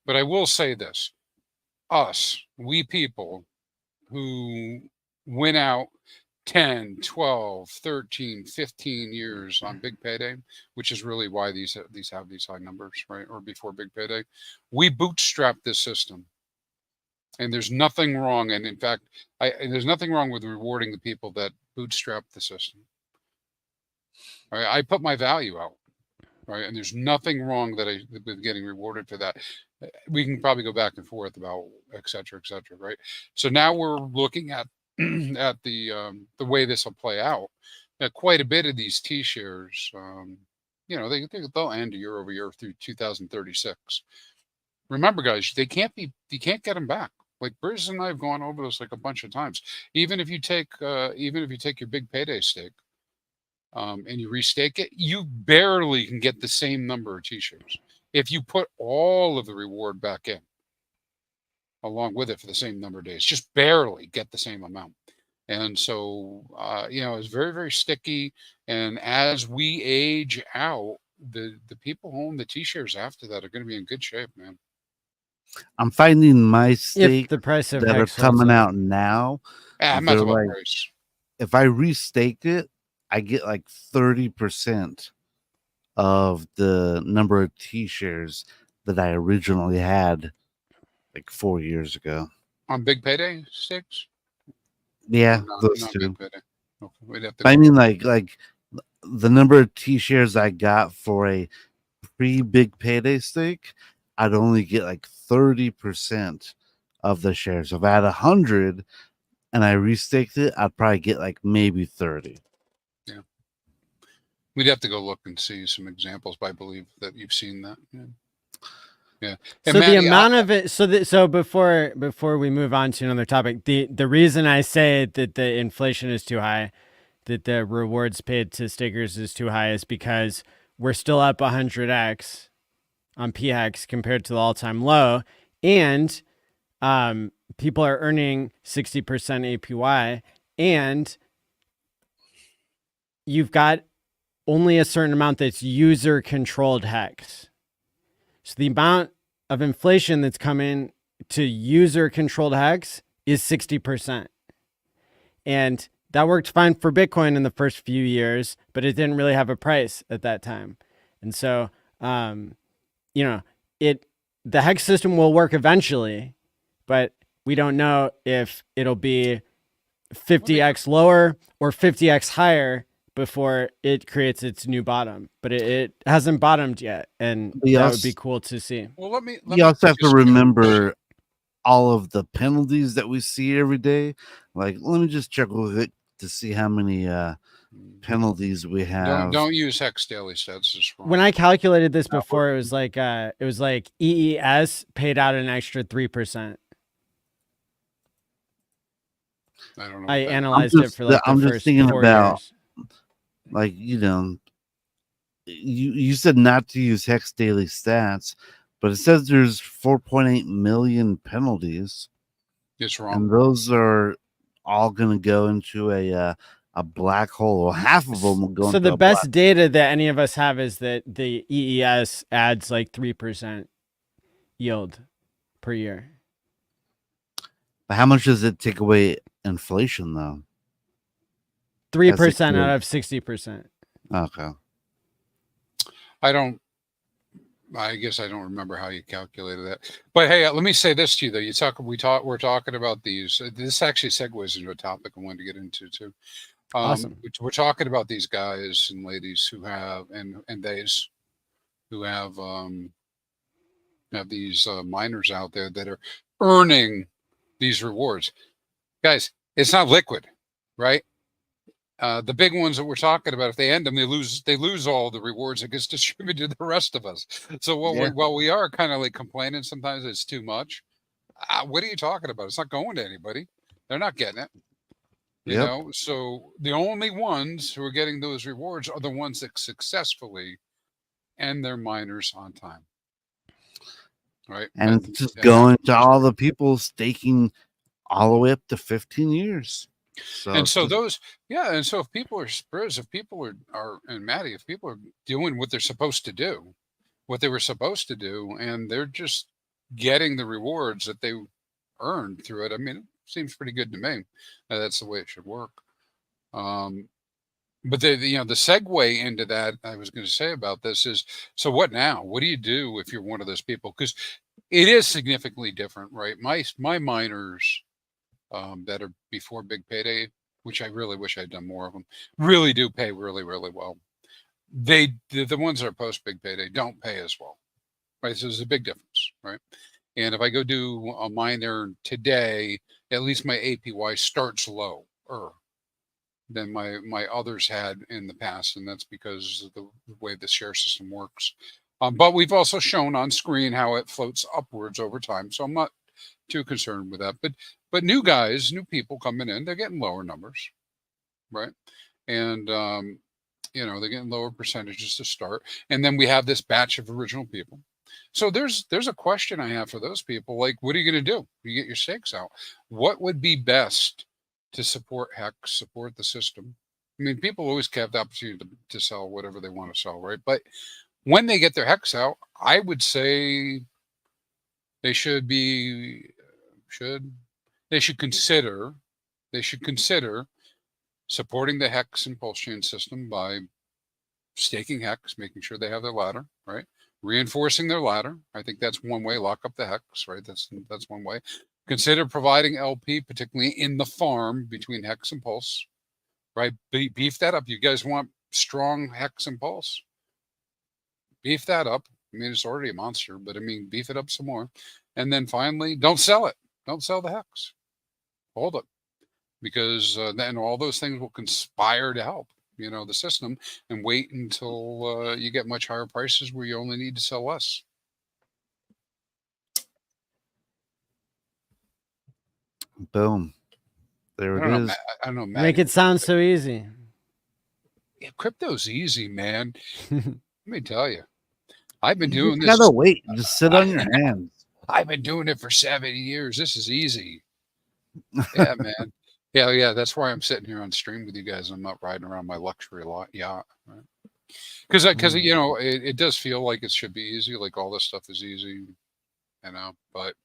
But I will say this. We people who went out 10, 12, 13, 15 years on big payday, which is really why these have these high numbers, right? Or before big payday. We bootstrapped this system. And there's nothing wrong. And in fact, there's nothing wrong with rewarding the people that bootstrap the system. Right? I put my value out, right? And there's nothing wrong with getting rewarded for that. We can probably go back and forth about et cetera, right? So now we're looking at at the way this will play out. Quite a bit of these T shares, they'll end year over year through 2036. Remember, guys, you can't get them back. Like Briz and I have gone over this like a bunch of times. Even if you take your big payday stake, and you restake it, you barely can get the same number of T-shares. If you put all of the reward back in, along with it for the same number of days, just barely get the same amount. And so, it's very, very sticky. And as we age out, the people who own the T-shares after that are going to be in good shape, man. I'm finding my stake the price of that are Hex coming out now. I'm not talking about like, price. If I restake it, I get like 30% of the number of T-shares that I originally had like 4 years ago. On big payday stakes? Yeah, No, those not two. big payday. Okay, we'd have to I go mean, back. like the number of T-shares I got for a pre-big payday stake, I'd only get like 30% of the shares. If I had 100 and I restaked it, I'd probably get like maybe 30. Yeah. We'd have to go look and see some examples, but I believe that you've seen that. Yeah. And So Manny, the amount of it, so before we move on to another topic, the reason I say that the inflation is too high, that the rewards paid to stakers is too high, is because we're still up 100x on PHEX compared to the all-time low, and people are earning 60% APY, and you've got only a certain amount that's user-controlled hex. So the amount of inflation that's coming to user-controlled hex is 60%. And that worked fine for Bitcoin in the first few years, but it didn't really have a price at that time. And so, the hex system will work eventually, but we don't know if it'll be 50x lower or 50x higher before it creates its new bottom. But it hasn't bottomed yet, and that would be cool to see. Well, you also have to remember all of the penalties that we see every day. Like, let me just check with it to see how many penalties we have. Don't use hex daily sets. When I calculated this before, it was like EES paid out an extra 3%. I don't know. I analyzed it for like I'm the just first thinking 4 about, years. like, you said not to use hex daily stats, but it says there's 4.8 million penalties. It's wrong. And those are all going to go into a black hole. Well, half of them will go into So the a best data that any of us have is that the EES adds like 3% yield per year. But how much does it take away inflation, though? 3% out of 60%. Okay. I guess I don't remember how you calculated that. But hey, let me say this to you though. We're talking about these. This actually segues into a topic I wanted to get into too. Awesome. We're talking about these guys and ladies who have and theys who have these miners out there that are earning these rewards. Guys, it's not liquid, right? The big ones that we're talking about, if they end them, they lose all the rewards that gets distributed to the rest of us. So while we are kind of like complaining sometimes it's too much, what are you talking about? It's not going to anybody. They're not getting it. You know, so the only ones who are getting those rewards are the ones that successfully end their miners on time. Right. And it's just going to all the people staking all the way up to 15 years. So and so if people are and Maddie, if people are doing what they're supposed to do, what they were supposed to do, and they're just getting the rewards that they earned through it, I mean, it seems pretty good to me. That's the way it should work. But the segue into that I was going to say about this is, so what now? What do you do if you're one of those people? Because it is significantly different, right? My miners that are before big payday, which I really wish I'd done more of them, really do pay really, really well. The ones that are post big payday don't pay as well, right? So there's a big difference, right? And if I go do a miner today, at least my APY starts lower than my others had in the past, and that's because of the way the share system works. But we've also shown on screen how it floats upwards over time, so I'm not too concerned with that. But new people coming in, they're getting lower numbers, right? And they're getting lower percentages to start, and then we have this batch of original people. So there's a question I have for those people, like, what are you going to do? You get your stakes out. What would be best to support Hex, support the system? I mean, people always have the opportunity to sell whatever they want to sell, right? But when they get their Hex out, I would say they should consider supporting the Hex and pulse chain system by staking Hex, making sure they have their ladder, right? Reinforcing their ladder. I think that's one way. Lock up the Hex, right? That's one way. Consider providing LP, particularly in the farm between Hex and Pulse, right? Beef that up. You guys want strong Hex and Pulse? Beef that up. I mean, it's already a monster, but I mean, beef it up some more. And then finally, don't sell it. Don't sell the Hex. Hold it. Because then all those things will conspire to help, the system, and wait until you get much higher prices where you only need to sell less. Boom. There it is. I don't know. Make it sound so easy. Yeah, crypto's easy, man. Let me tell you. I've been doing this. Gotta wait. Just sit on your hands. I've been doing it for 7 years. This is easy. Yeah, man. Yeah. That's why I'm sitting here on stream with you guys. I'm not riding around my luxury yacht, right? Because it does feel like it should be easy. Like all this stuff is easy, But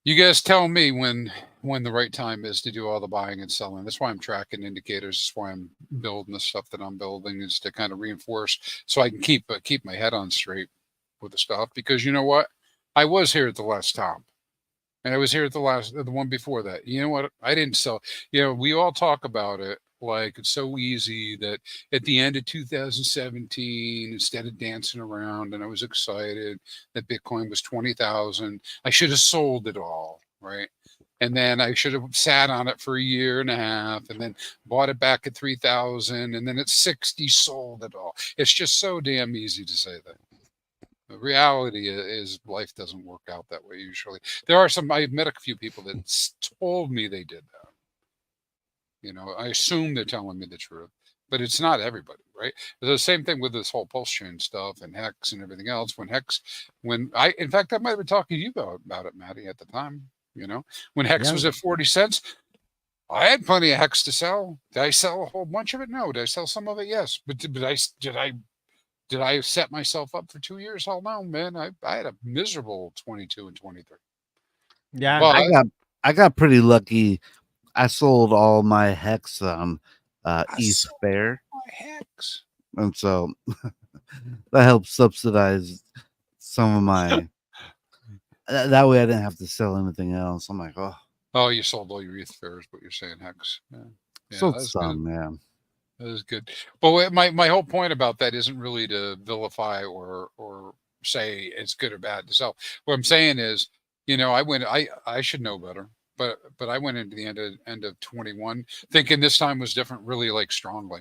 you guys tell me when the right time is to do all the buying and selling. That's why I'm tracking indicators. That's why I'm building the stuff that I'm building, is to kind of reinforce so I can keep my head on straight with the stuff. Because you know what? I was here at the last time. And I was here at the one before that. You know what? I didn't sell. We all talk about it like it's so easy that at the end of 2017, instead of dancing around, and I was excited that Bitcoin was 20,000, I should have sold it all, right? And then I should have sat on it for a year and a half, and then bought it back at 3,000, and then at 60, sold it all. It's just so damn easy to say that. The reality is life doesn't work out that way usually. I've met a few people that told me they did that. I assume they're telling me the truth, but it's not everybody, right? The same thing with this whole pulse chain stuff and Hex and everything else. In fact, I might have been talking to you about it, Maddie, at the time, when Hex was at 40 cents, I had plenty of Hex to sell. Did I sell a whole bunch of it? No. Did I sell some of it? Yes. But did I set myself up for 2 years? Hell no, man. I had a miserable 22 and 23. Yeah. But I got pretty lucky. I sold all my Hex East Fair. My Hex. And so that helps subsidize some of my that way I didn't have to sell anything else. I'm like, oh, you sold all your ETH fairs, but you're saying Hex. Yeah. Sold some, yeah. That is good. But my whole point about that isn't really to vilify or say it's good or bad to sell. What I'm saying is, I should know better, but I went into the end of 21 thinking this time was different, really like strongly.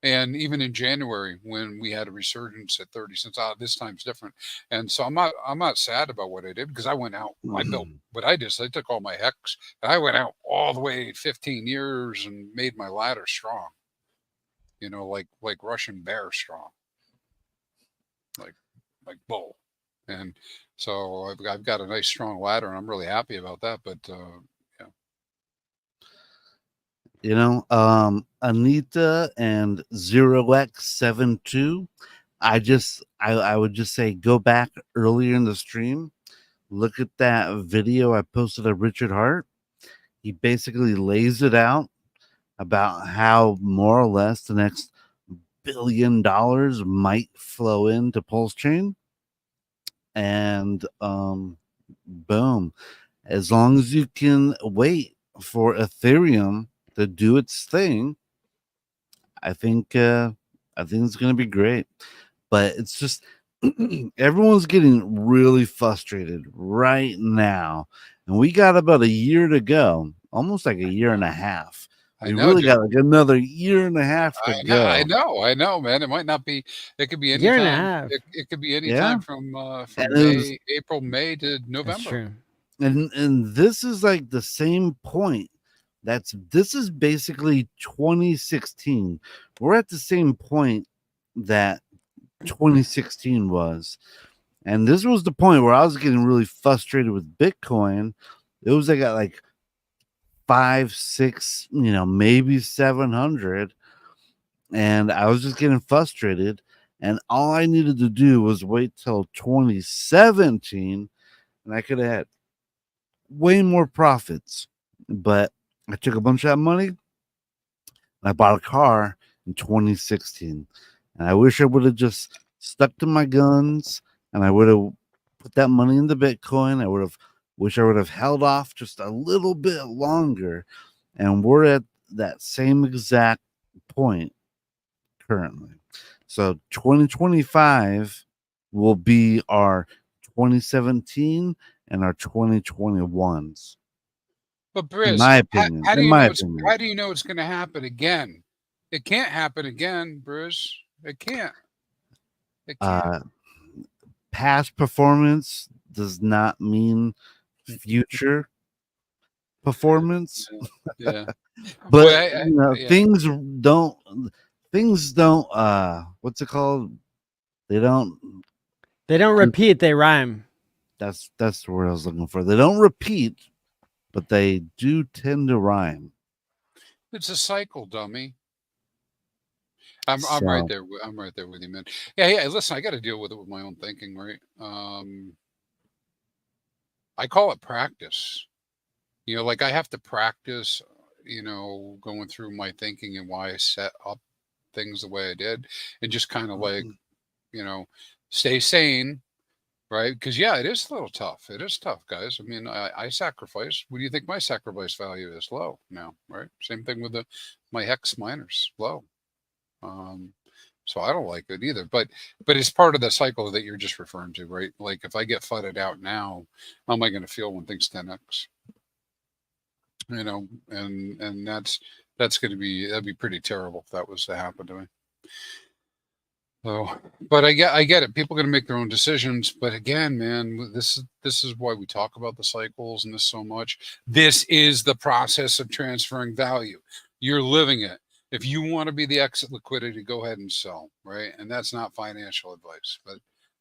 And even in January, when we had a resurgence at 30 cents, this time's different. And so I'm not sad about what I did, because I went out. I built what I did. So I took all my Hex and I went out all the way 15 years and made my ladder strong. Like Russian bear strong, like bull. And so I've got a nice strong ladder, and I'm really happy about that. But Anita and 0x72. I would just say go back earlier in the stream, look at that video I posted of Richard Hart. He basically lays it out about how more or less the next $1 billion might flow into Pulse Chain. And boom, as long as you can wait for Ethereum to do its thing, I think it's going to be great. But it's just everyone's getting really frustrated right now, and we got about a year to go, almost like a year and a half. I We know, really dude. got like another year and a half to go. I know, man. It might not be. It could be any Year and a time. half. It could be any Yeah. time from And it was- April, May to That's November. true. And this is like the same point. This is basically 2016. We're at the same point that 2016 was. And this was the point where I was getting really frustrated with Bitcoin. It was like at like 5, 6, maybe 700. And I was just getting frustrated. And all I needed to do was wait till 2017, and I could have had way more profits. But I took a bunch of that money and I bought a car in 2016. And I wish I would have just stuck to my guns, and I would have put that money into Bitcoin. I would have held off just a little bit longer. And we're at that same exact point currently. So 2025 will be our 2017 and our 2021s. But Briz, In my opinion. how do In you my know opinion. how do you know it's going to happen again? It can't happen again, Briz. It can't. It can't. Past performance does not mean future performance. Yeah. But Well, yeah. things don't what's it called? They don't repeat, they rhyme. That's the word I was looking for. They don't repeat, but they do tend to rhyme. It's a cycle, dummy. I'm So- right there. I'm right there with you, man. Yeah. Listen, I got to deal with it with my own thinking, right? I call it practice. Like I have to practice. Going through my thinking and why I set up things the way I did, and just kind of like, stay sane, right? Because it is a little tough. It is tough, guys. I mean, I sacrifice. What do you think my sacrifice value is? Low now, right? Same thing with my hex miners, low. So I don't like it either, but it's part of the cycle that you're just referring to, right? Like if I get flooded out now, how am I going to feel when things 10x? And that'd be pretty terrible if that was to happen to me. So, but I get it. People are going to make their own decisions. But again, man, this is why we talk about the cycles and this so much. This is the process of transferring value. You're living it. If you want to be the exit liquidity, go ahead and sell, right? And that's not financial advice, but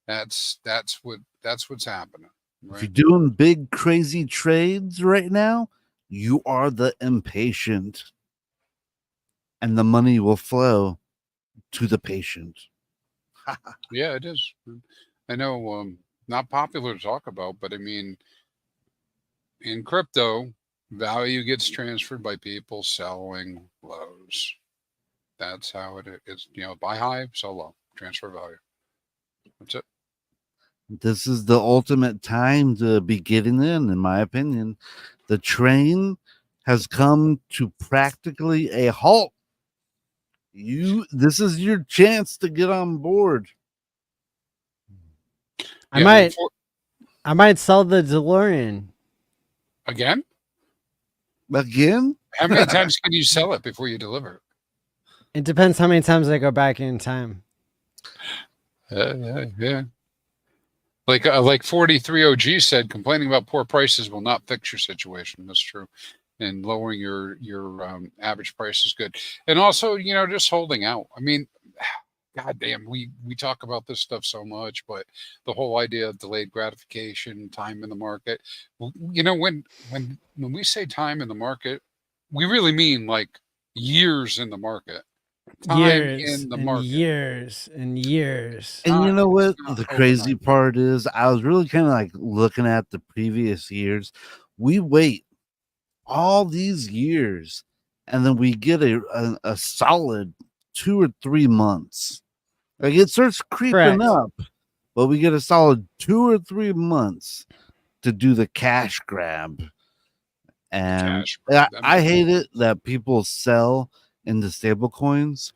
that's what's happening. Right? If you're doing big crazy trades right now, you are the impatient, and the money will flow to the patient. Yeah, it is. I know, not popular to talk about, but I mean, in crypto, value gets transferred by people selling lows. That's how it is. Buy high, sell low, transfer value. That's it. This is the ultimate time to be getting in my opinion. The train has come to practically a halt. This is your chance to get on board. I might sell the DeLorean. Again? How many times can you sell it before you deliver it? It depends how many times I go back in time. Yeah. Like 43 OG said, complaining about poor prices will not fix your situation. That's true. And lowering your average price is good. And also, just holding out. I mean, goddamn, we talk about this stuff so much, but the whole idea of delayed gratification, time in the market, when we say time in the market, we really mean like years in the market. Years and years. And you know what the crazy part is? I was really kind of like looking at the previous years. We wait all these years and then we get a solid 2 or 3 months. Like it starts creeping Correct. up, but we get a solid 2 or 3 months to do the cash grab. And Cash grab, that I makes hate it that people sell into stable coins,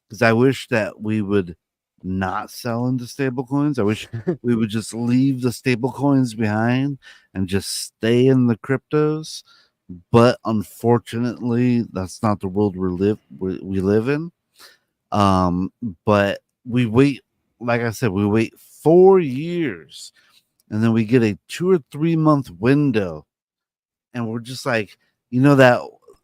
because I wish that we would not sell into stable coins. I wish we would just leave the stable coins behind and just stay in the cryptos. But unfortunately, that's not the world we live in. But we wait, like I said, we wait 4 years, and then we get a 2 or 3 month window, and we're just like,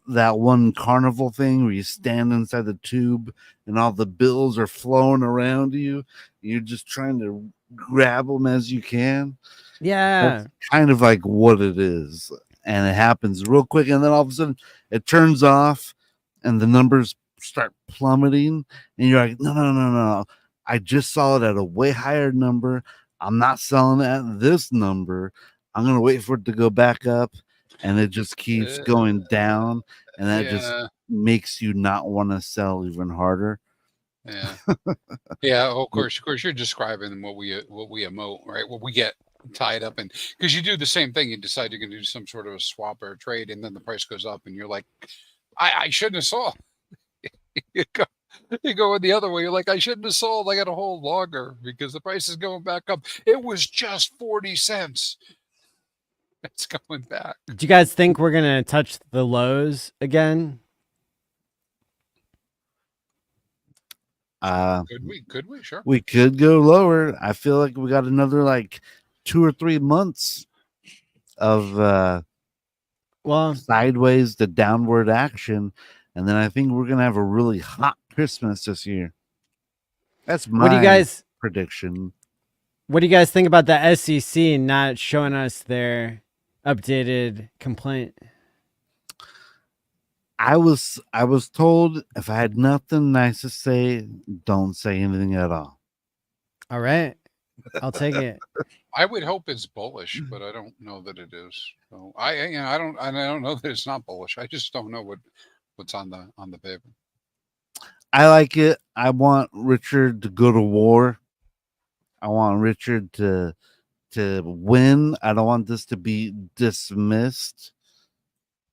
that one carnival thing where you stand inside the tube and all the bills are flowing around you. You're just trying to grab them as you can. Yeah. That's kind of like what it is. And it happens real quick. And then all of a sudden it turns off and the numbers start plummeting. And you're like, no. I just saw it at a way higher number. I'm not selling it at this number. I'm going to wait for it to go back up. And it just keeps going down. And that just makes you not want to sell even harder. Yeah. Yeah. Of course, you're describing what we emote, right? What we get tied up in, because you do the same thing. You decide you're going to do some sort of a swap or a trade, and then the price goes up, and you're like, I shouldn't have sold. you go the other way. You're like, I shouldn't have sold. I got to hold longer because the price is going back up. It was just 40 cents. It's going back. Do you guys think we're gonna touch the lows again? Could we? Sure. We could go lower. I feel like we got another like 2 or 3 months of sideways to downward action, and then I think we're gonna have a really hot Christmas this year. That's my prediction. What do you guys think about the SEC not showing us their updated complaint? I was told if I had nothing nice to say, don't say anything at all. All right, I'll take it. I would hope it's bullish, but I don't know that it is. So I don't know that it's not bullish. I just don't know what's on the paper. I like it. I want Richard to go to war. I want Richard to win. I don't want this to be dismissed.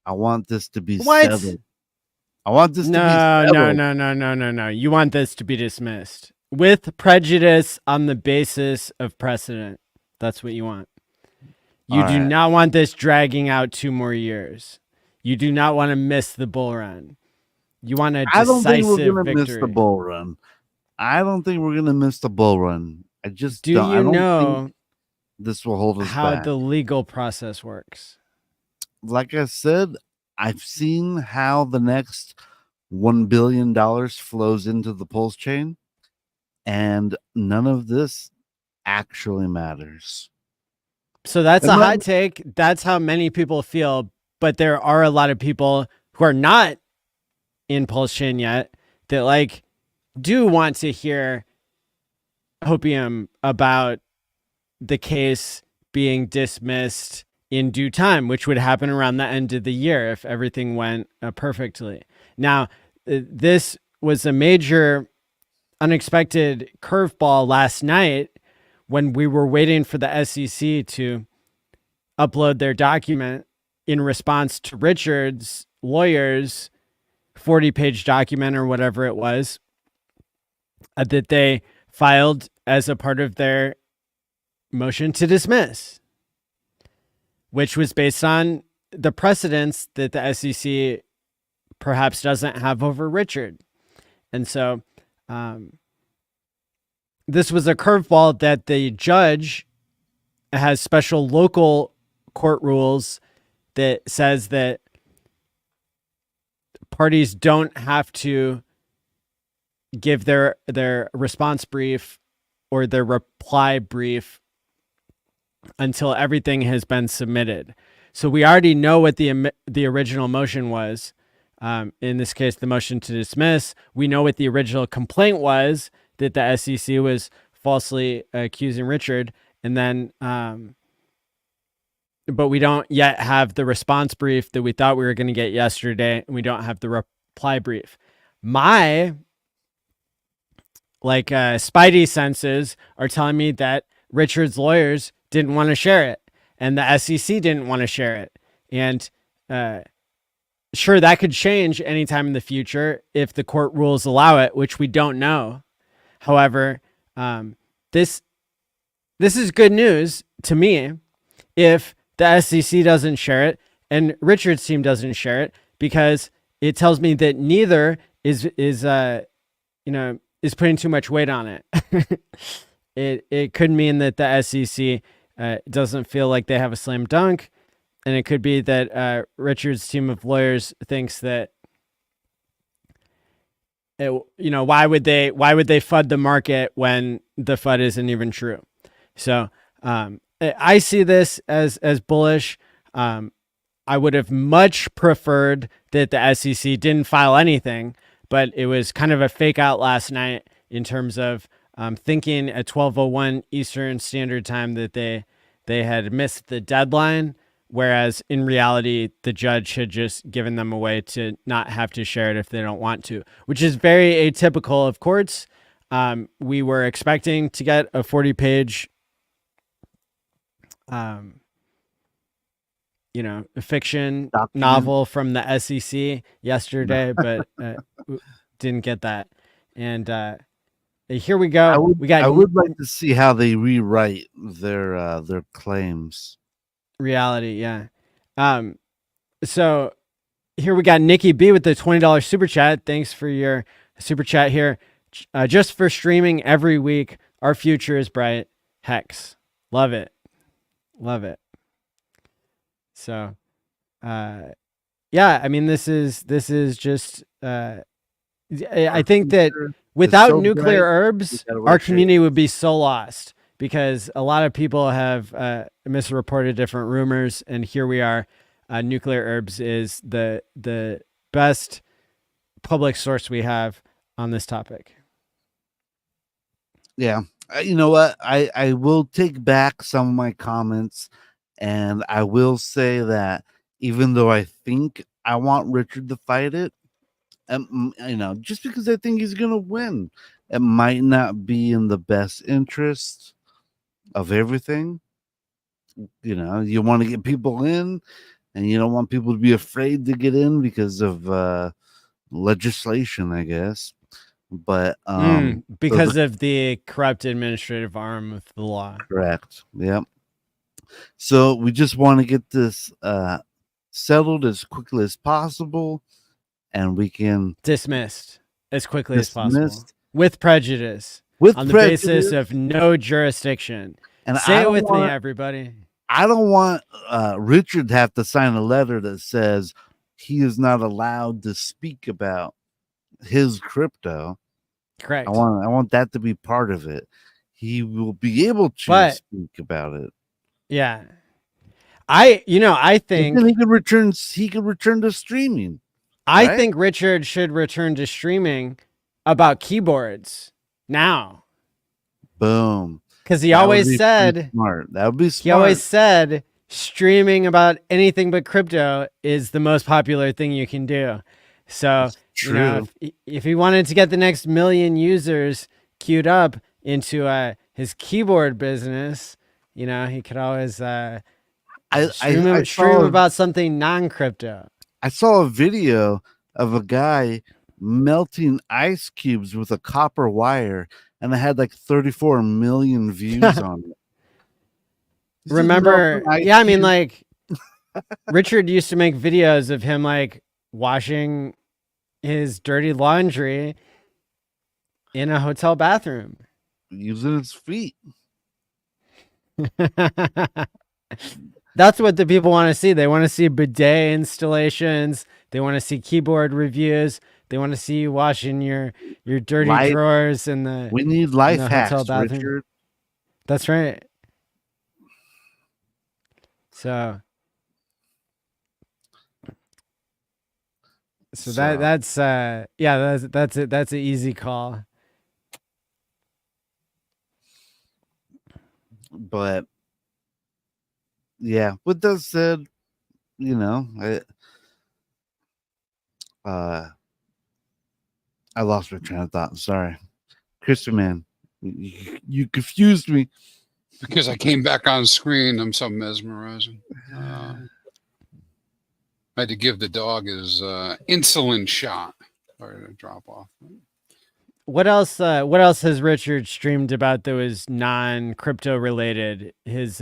I want this to be settled. I want this to be settled. No. You want this to be dismissed with prejudice on the basis of precedent. That's what you want. You do not want this dragging out 2 more years. You do not want to miss the bull run. You want a decisive I don't think we're gonna victory. miss the bull run. I don't think we're gonna miss the bull run. I just do don't. you I don't know think this will hold us how back. the legal process works? Like I said, I've seen how the next $1 billion flows into the pulse chain, and none of this actually matters. So that's a hot take. That's how many people feel, but there are a lot of people who are not in pulse chain yet that do want to hear hopium about the case being dismissed in due time, which would happen around the end of the year if everything went perfectly. Now, this was a major unexpected curveball last night when we were waiting for the SEC to upload their document in response to Richard's lawyers' 40-page document or whatever it was that they filed as a part of their motion to dismiss, which was based on the precedents that the SEC perhaps doesn't have over Richard. And so this was a curveball that the judge has special local court rules that says that parties don't have to give their response brief or their reply brief until everything has been submitted. So we already know what the original motion was. In this case, the motion to dismiss. We know what the original complaint was, that the SEC was falsely accusing Richard. And then but we don't yet have the response brief that we thought we were going to get yesterday, and we don't have the reply brief. My spidey senses are telling me that Richard's lawyers didn't want to share it, and the SEC didn't want to share it. And sure, that could change anytime in the future if the court rules allow it, which we don't know. However, this is good news to me if the SEC doesn't share it and Richard's team doesn't share it, because it tells me that neither is putting too much weight on it. It could mean that the SEC doesn't feel like they have a slam dunk, and it could be that Richard's team of lawyers thinks that why would they FUD the market when the FUD isn't even true? So I see this as bullish. I would have much preferred that the SEC didn't file anything, but it was kind of a fake out last night in terms of thinking at 12:01 Eastern Standard Time that they had missed the deadline, whereas in reality, the judge had just given them a way to not have to share it if they don't want to, which is very atypical of courts. We were expecting to get a 40-page fiction novel from the SEC yesterday, but didn't get that. And here we go. I would like to see how they rewrite their claims. Reality, yeah. So here we got Nikki B with the $20 super chat. Thanks for your super chat here. Just for streaming every week, our future is bright. Hex, love it. So, yeah, I mean, this is just, I think that without nuclear herbs, our community would be so lost, because a lot of people have misreported different rumors, and here we are. Nuclear herbs is the best public source we have on this topic. Yeah. You know what? I will take back some of my comments, and I will say that even though I think I want Richard to fight it, just because I think he's going to win, it might not be in the best interest of everything. You want to get people in, and you don't want people to be afraid to get in because of legislation, I guess. But because of the corrupt administrative arm of the law. Correct. Yep. So we just want to get this settled as quickly as possible, and we can dismissed as quickly as possible with prejudice, on the basis of no jurisdiction. And say it with me, everybody. I don't want Richard to have to sign a letter that says he is not allowed to speak about his crypto. Correct. I want that to be part of it. He will be able to speak about it. Yeah. I think he could return to streaming. I think Richard should return to streaming about keyboards now. Boom. Because he always said smart. That would be smart. He always said streaming about anything but crypto is the most popular thing you can do. So if he wanted to get the next million users queued up into his keyboard business, he could always stream about something non-crypto. I saw a video of a guy melting ice cubes with a copper wire, and it had like 34 million views on it. Remember? Yeah, I mean, like Richard used to make videos of him like washing his dirty laundry in a hotel bathroom using his feet. That's what the people want to see. They want to see bidet installations. They want to see keyboard reviews. They want to see you washing your dirty drawers in the. We need life hacks, Richard. That's right. So that's it. That's an easy call. But Yeah. With that said, you know, I lost my train of thought. Sorry. ChrispyMan, you confused me. Because I came back on screen. I'm so mesmerizing. I had to give the dog his insulin shot or to drop off. What else? What else has Richard streamed about that was non-crypto related? His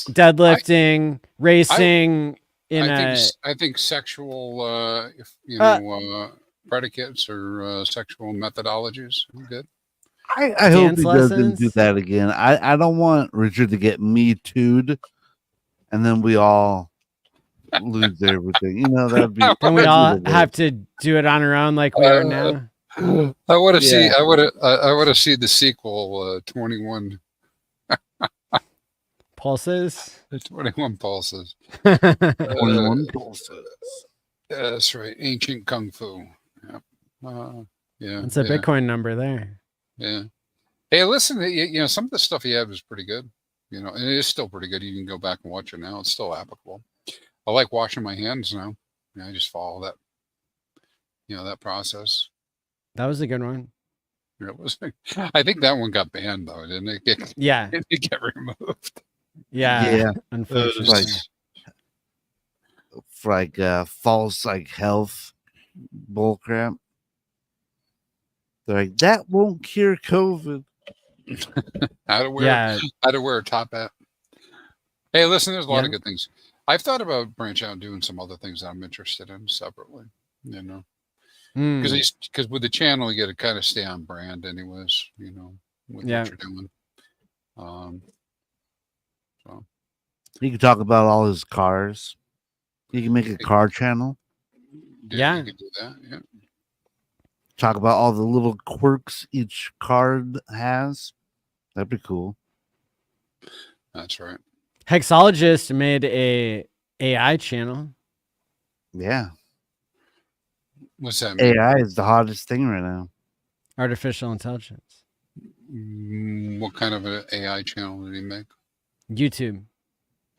deadlifting, racing. I think sexual, predicates or sexual methodologies. Good. I hope he doesn't do lessons? that again. I don't want Richard to get me too'd, and then we all lose everything. You know, that'd be. Then we that'd all be the have worst. to do it on our own, like we are now. I want to see. Yeah. I want to see the sequel. 21 Pulses. 21 pulses. 21 pulses. That's right. Ancient kung fu. Yep. Yeah. That's a Bitcoin number there. Yeah. Hey, listen. You know, some of the stuff he had was pretty good. You know, and it is still pretty good. You can go back and watch it now. It's still applicable. I like washing my hands now. You know, I just follow that. You know, that process. That was a good one. It was. I think that one got banned though, didn't it? Yeah. Didn't it get removed? Yeah. Unfortunately. Like false health bullcrap. They're like, that won't cure COVID. How to wear a top hat. Hey, listen, there's a lot of good things. I've thought about branching out and doing some other things that I'm interested in separately. You know, because with the channel you got to kind of stay on brand, anyways. You know, with what you're doing. So he can talk about all his cars. He can make a car channel. Yeah, you could do that. Yeah. Talk about all the little quirks each card has. That'd be cool. That's right. Hexologist made a AI channel. Yeah. What's that mean? AI is the hottest thing right now. Artificial intelligence. What kind of an AI channel did he make? YouTube.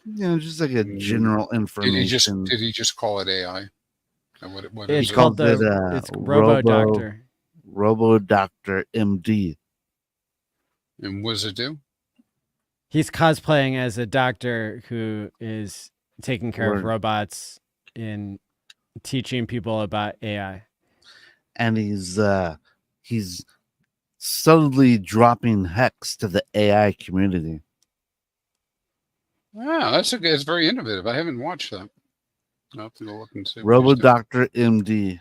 You know, just like a general information. Did he just call it AI? What it's is called it? it's Robo Doctor. Robo Doctor MD. And what does it do? He's cosplaying as a doctor who is taking care of robots and teaching people about AI. And he's subtly dropping hex to the AI community. Wow, it's very innovative. I haven't watched that. I'll have to go look and see. Robo Doctor MD.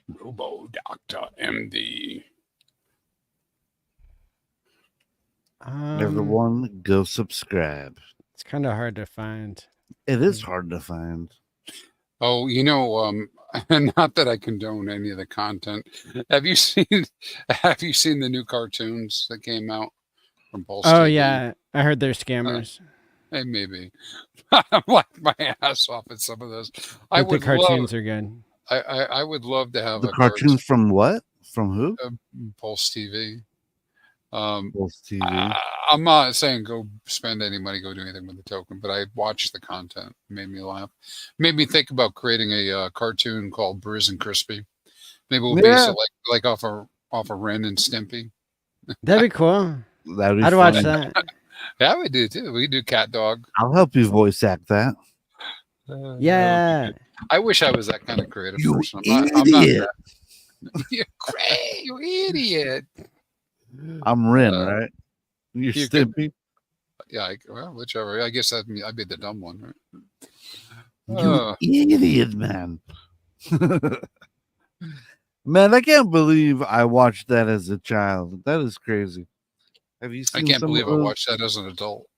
Robo Doctor MD. Everyone, go subscribe. It's kind of hard to find. It is hard to find. Oh, you know, not that I condone any of the content. Have you seen the new cartoons that came out from Pulse Oh TV? yeah, I heard they're scammers. Hey, maybe. I'm like my ass off at some of those. The cartoons are good. I would love to have the cartoons from what? From who? Pulse TV. Pulse TV. I'm not saying go spend any money, go do anything with the token, but I watched the content. It made me laugh. Made me think about creating a cartoon called Briz and Crispy. Maybe we'll base it like off of Ren and Stimpy. That'd be cool. That'd be I'd watch that. Yeah, we do too. We do Cat Dog. I'll help you voice act that. Yeah. I wish I was that kind of creative person. I'm not that. You're great, you idiot. I'm Ren, right? You're Stimpy. Yeah, well, whichever. I guess I'd be the dumb one, You right? idiot, man. Man, I can't believe I watched that as a child. That is crazy. Have you seen? I can't believe I watched that as an adult.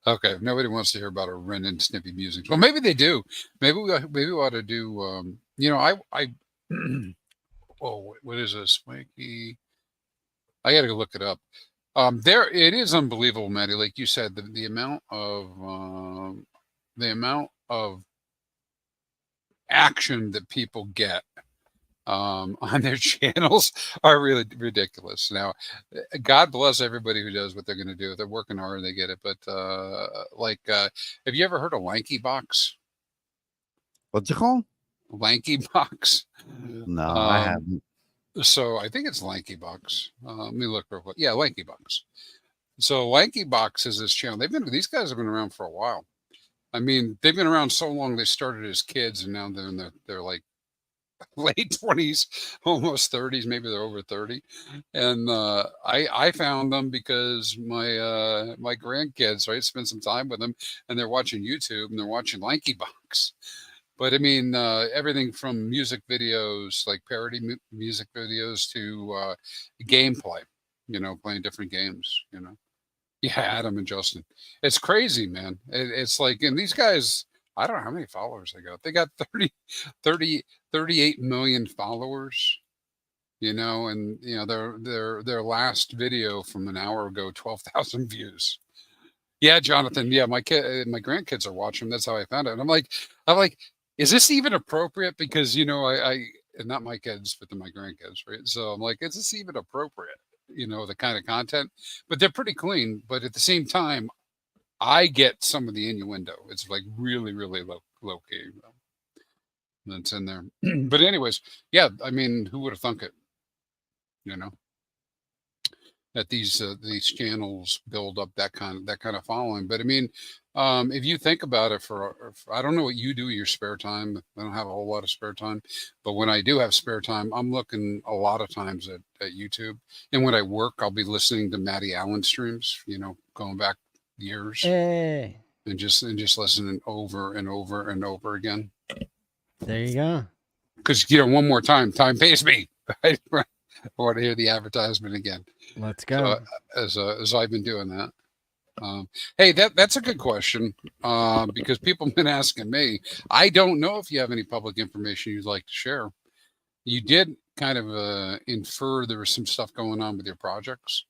Okay, nobody wants to hear about a Ren and Snippy music. Well, maybe they do. Maybe we ought to do. You know, I. Oh, what is this, Mikey? I got to go look it up. It is unbelievable, Maddie. Like you said, the amount of action that people get on their channels are really ridiculous. Now, God bless everybody who does what they're going to do. If they're working hard, they get it. But have you ever heard of Lanky Box? What's it called? Lanky Box. No, I haven't. So I think it's Lanky Box. Let me look real quick. Yeah, Lanky Box. So Lanky Box is this channel. These guys have been around for a while. I mean, they've been around so long. They started as kids, and now they're like late 20s, almost 30s. Maybe they're over 30. And I found them because my grandkids, right, spent some time with them, and they're watching YouTube and they're watching Lanky Box. But I mean, everything from music videos, like parody music videos, to gameplay, playing different games, Yeah, Adam and Justin. It's crazy, man. It's like, and these guys, I don't know how many followers they got. They got 38 million followers, and, their last video from an hour ago, 12,000 views. Yeah, Jonathan. Yeah, my grandkids are watching. That's how I found it. And I'm like, is this even appropriate? Because, I not my kids, but my grandkids, right? So I'm like, is this even appropriate? The kind of content, but they're pretty clean. But at the same time, I get some of the innuendo. It's like really, really low key. That's in there. But anyways, yeah, I mean, who would have thunk it? That these channels build up that kind of following. But I mean, if you think about it, I don't know what you do in your spare time. I don't have a whole lot of spare time, but when I do have spare time, I'm looking a lot of times at YouTube. And when I work, I'll be listening to Matty Allen streams. Going back years, and just listening over and over and over again. There you go. Because one more time pays me. Right? I want to hear the advertisement again. Let's go. So, as I've been doing that. Hey, that's a good question, because people have been asking me. I don't know if you have any public information you'd like to share. You did kind of infer there was some stuff going on with your projects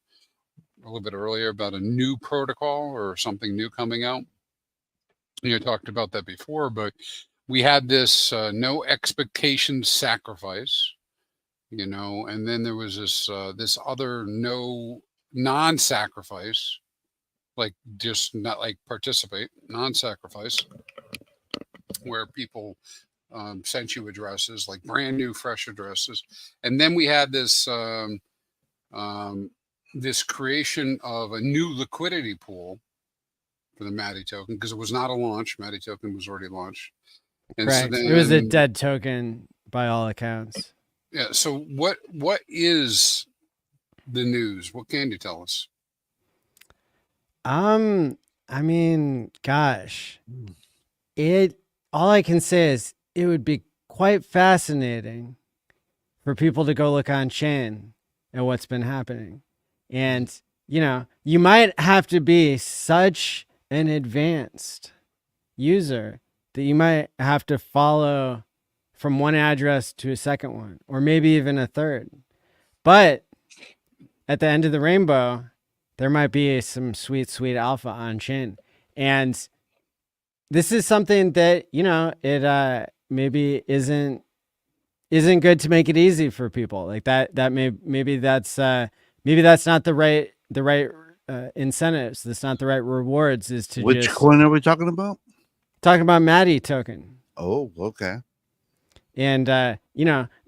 a little bit earlier about a new protocol or something new coming out. You talked about that before, but we had this no expectations sacrifice. And then there was this other no non-sacrifice, like just not like participate, non-sacrifice, where people sent you addresses, like brand new, fresh addresses. And then we had this this creation of a new liquidity pool for the Matty token, because it was not a launch. Matty token was already launched. And correct. So then, it was a dead token by all accounts. Yeah. So what is the news? What can you tell us? I mean, gosh, all I can say is it would be quite fascinating for people to go look on chain at what's been happening. And, you might have to be such an advanced user that you might have to follow from one address to a second one, or maybe even a third. But at the end of the rainbow, there might be some sweet, sweet alpha on chain. And this is something that, it maybe isn't good to make it easy for people. Like maybe that's not the right incentives. That's not the right rewards. Is to which coin are we talking about? Talking about Matty token. Oh, okay. And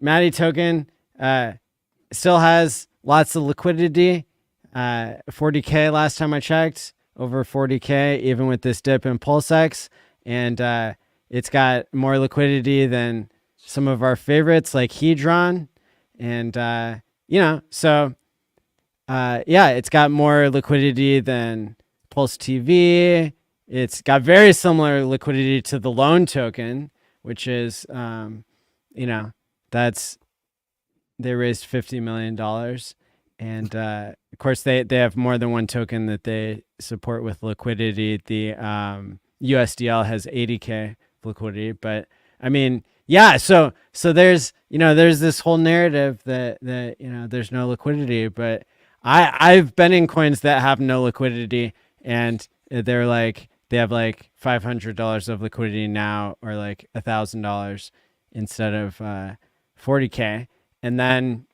Matty token still has lots of liquidity. 40K last time I checked, over 40K, even with this dip in PulseX. And it's got more liquidity than some of our favorites like Hedron. And, so, it's got more liquidity than Pulse TV. It's got very similar liquidity to the loan token, which is, they raised $50 million. And of course, they have more than one token that they support with liquidity. The USDL has 80K liquidity, but I mean, yeah. So there's this whole narrative that there's no liquidity, but I've been in coins that have no liquidity, and they have like $500 of liquidity now, or like $1,000 instead of 40K. And then,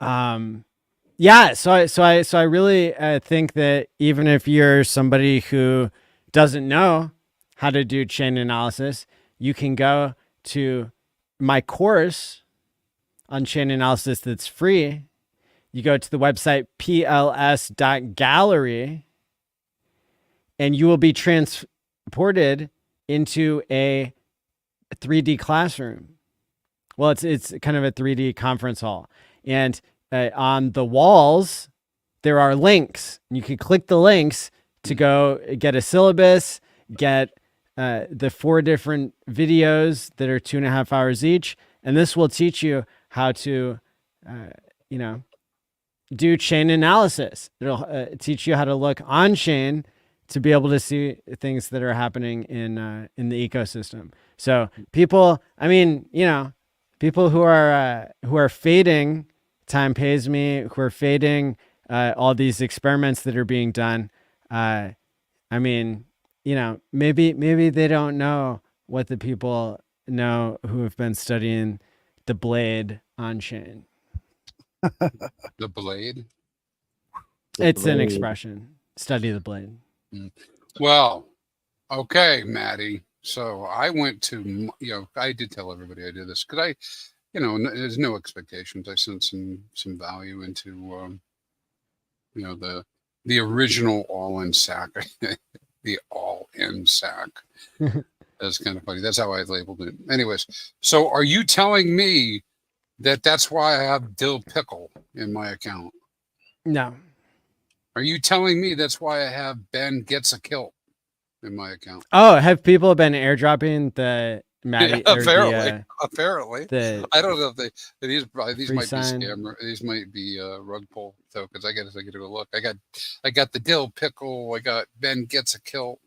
yeah, so I really think that even if you're somebody who doesn't know how to do chain analysis, you can go to my course on chain analysis that's free. You go to the website pls.gallery and you will be transported into a 3D classroom. Well, it's kind of a 3D conference hall. And on the walls, there are links. You can click the links to go get a syllabus, get the 4 different videos that are 2.5 hours each. And this will teach you how to, do chain analysis. It'll teach you how to look on chain to be able to see things that are happening in the ecosystem. So people, people who are fading Time Pays Me, who are fading all these experiments that are being done. Maybe they don't know what the people know who have been studying the blade on chain. The blade? It's an expression. Study the blade. Well, okay, Maddie. So I went to, I did tell everybody I did this because there's no expectations. I sent some value into, the original all-in sack, the all-in sack. That's kind of funny. That's how I labeled it. Anyways, so are you telling me that that's why I have dill pickle in my account? No. Are you telling me that's why I have Ben Gets a Kilt in my account? Oh, have people been airdropping the Maddie? Yeah, apparently. I don't know if these might be scam. These might be rug pull tokens. I got to go look. I got the dill pickle. I got Ben Gets a Kilt.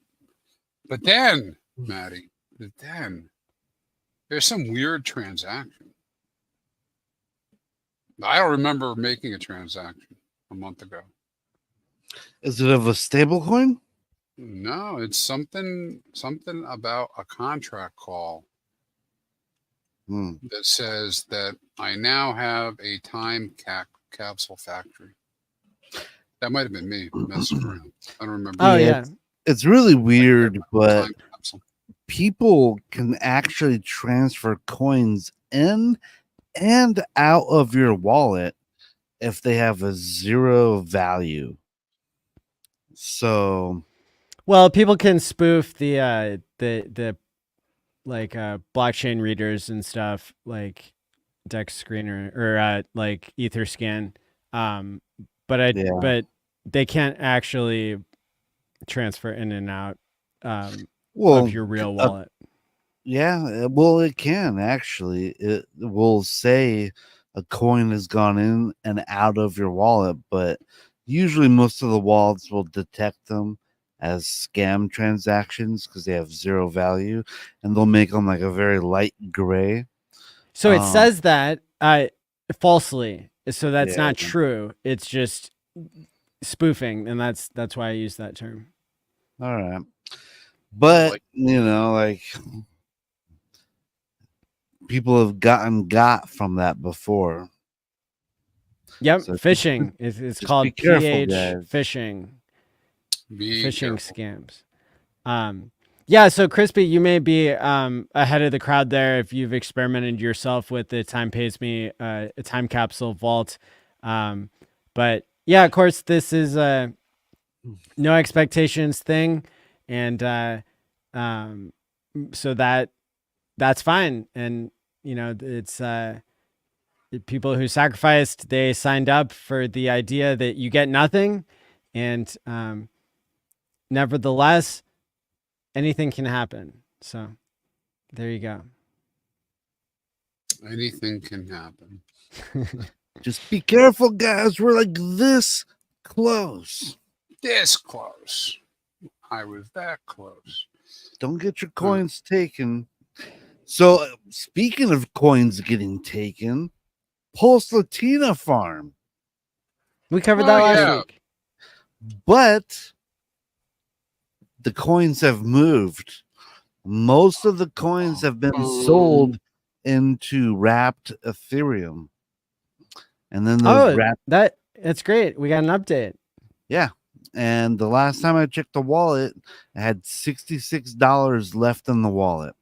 But then, Maddie, there's some weird transaction. I don't remember making a transaction a month ago. Is it of a stable coin? No, it's something about a contract call that says that I now have a time capsule factory. That might have been me messing around. I don't remember. Oh, yeah. It's really weird, but people can actually transfer coins in and out of your wallet if they have a 0 value. So, well, people can spoof the blockchain readers and stuff like Dex Screener or like Etherscan, but they can't actually transfer in and out of your real wallet. It can actually. It will say a coin has gone in and out of your wallet, but usually most of the wallets will detect them as scam transactions because they have 0 value, and they'll make them like a very light gray. So it says that falsely. So that's not true. It's just spoofing, and that's why I use that term. All right. But people have got from that before. Yep, So phishing. It's called PH phishing. Phishing scams. So Crispy, you may be ahead of the crowd there if you've experimented yourself with the Time Pays Me a time capsule vault. But yeah, of course, this is a no expectations thing, and so that's fine. And it's people who sacrificed, they signed up for the idea that you get nothing, and nevertheless, anything can happen. So there you go. Anything can happen. Just be careful, guys. We're like this close. This close. I was that close. Don't get your coins taken. So, speaking of coins getting taken, Pulse Latina Farm. We covered that last week. But the coins have moved. Most of the coins have been sold into wrapped Ethereum. And then those that's great. We got an update. Yeah. And the last time I checked the wallet, I had $66 left in the wallet.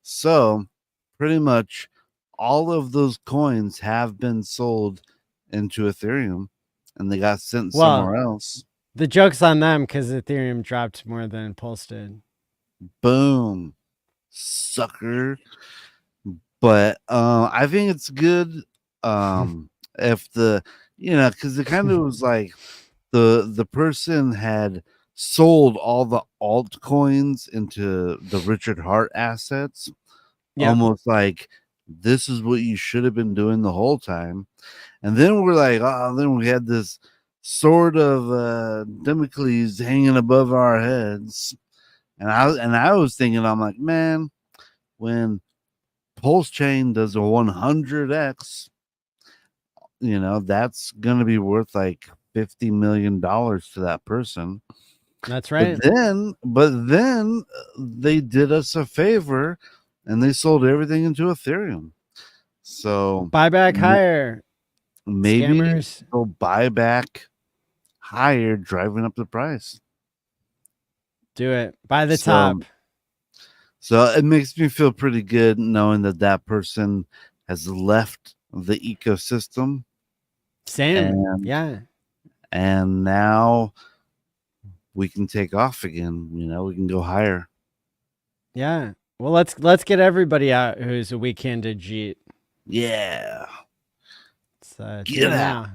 So pretty much all of those coins have been sold into Ethereum and they got sent somewhere else. The joke's on them because Ethereum dropped more than Pulse did. Boom. Sucker. But I think it's good if because it kind of was like the person had sold all the altcoins into the Richard Hart assets. Yep. Almost like this is what you should have been doing the whole time. And then we're like, then we had this sword of Damocles hanging above our heads. And I was thinking, I'm like, man, when Pulse Chain does a 100x, that's going to be worth like $50 million to that person. That's right. But then they did us a favor and they sold everything into Ethereum. So buy back higher. Maybe Scammers. they'll buy back higher, driving up the price. Do it. Buy the top. So it makes me feel pretty good knowing that person has left the ecosystem. Same. Yeah. And now we can take off again. We can go higher. Yeah. Well, let's get everybody out who's a weak-handed Jeet. Yeah. Get out.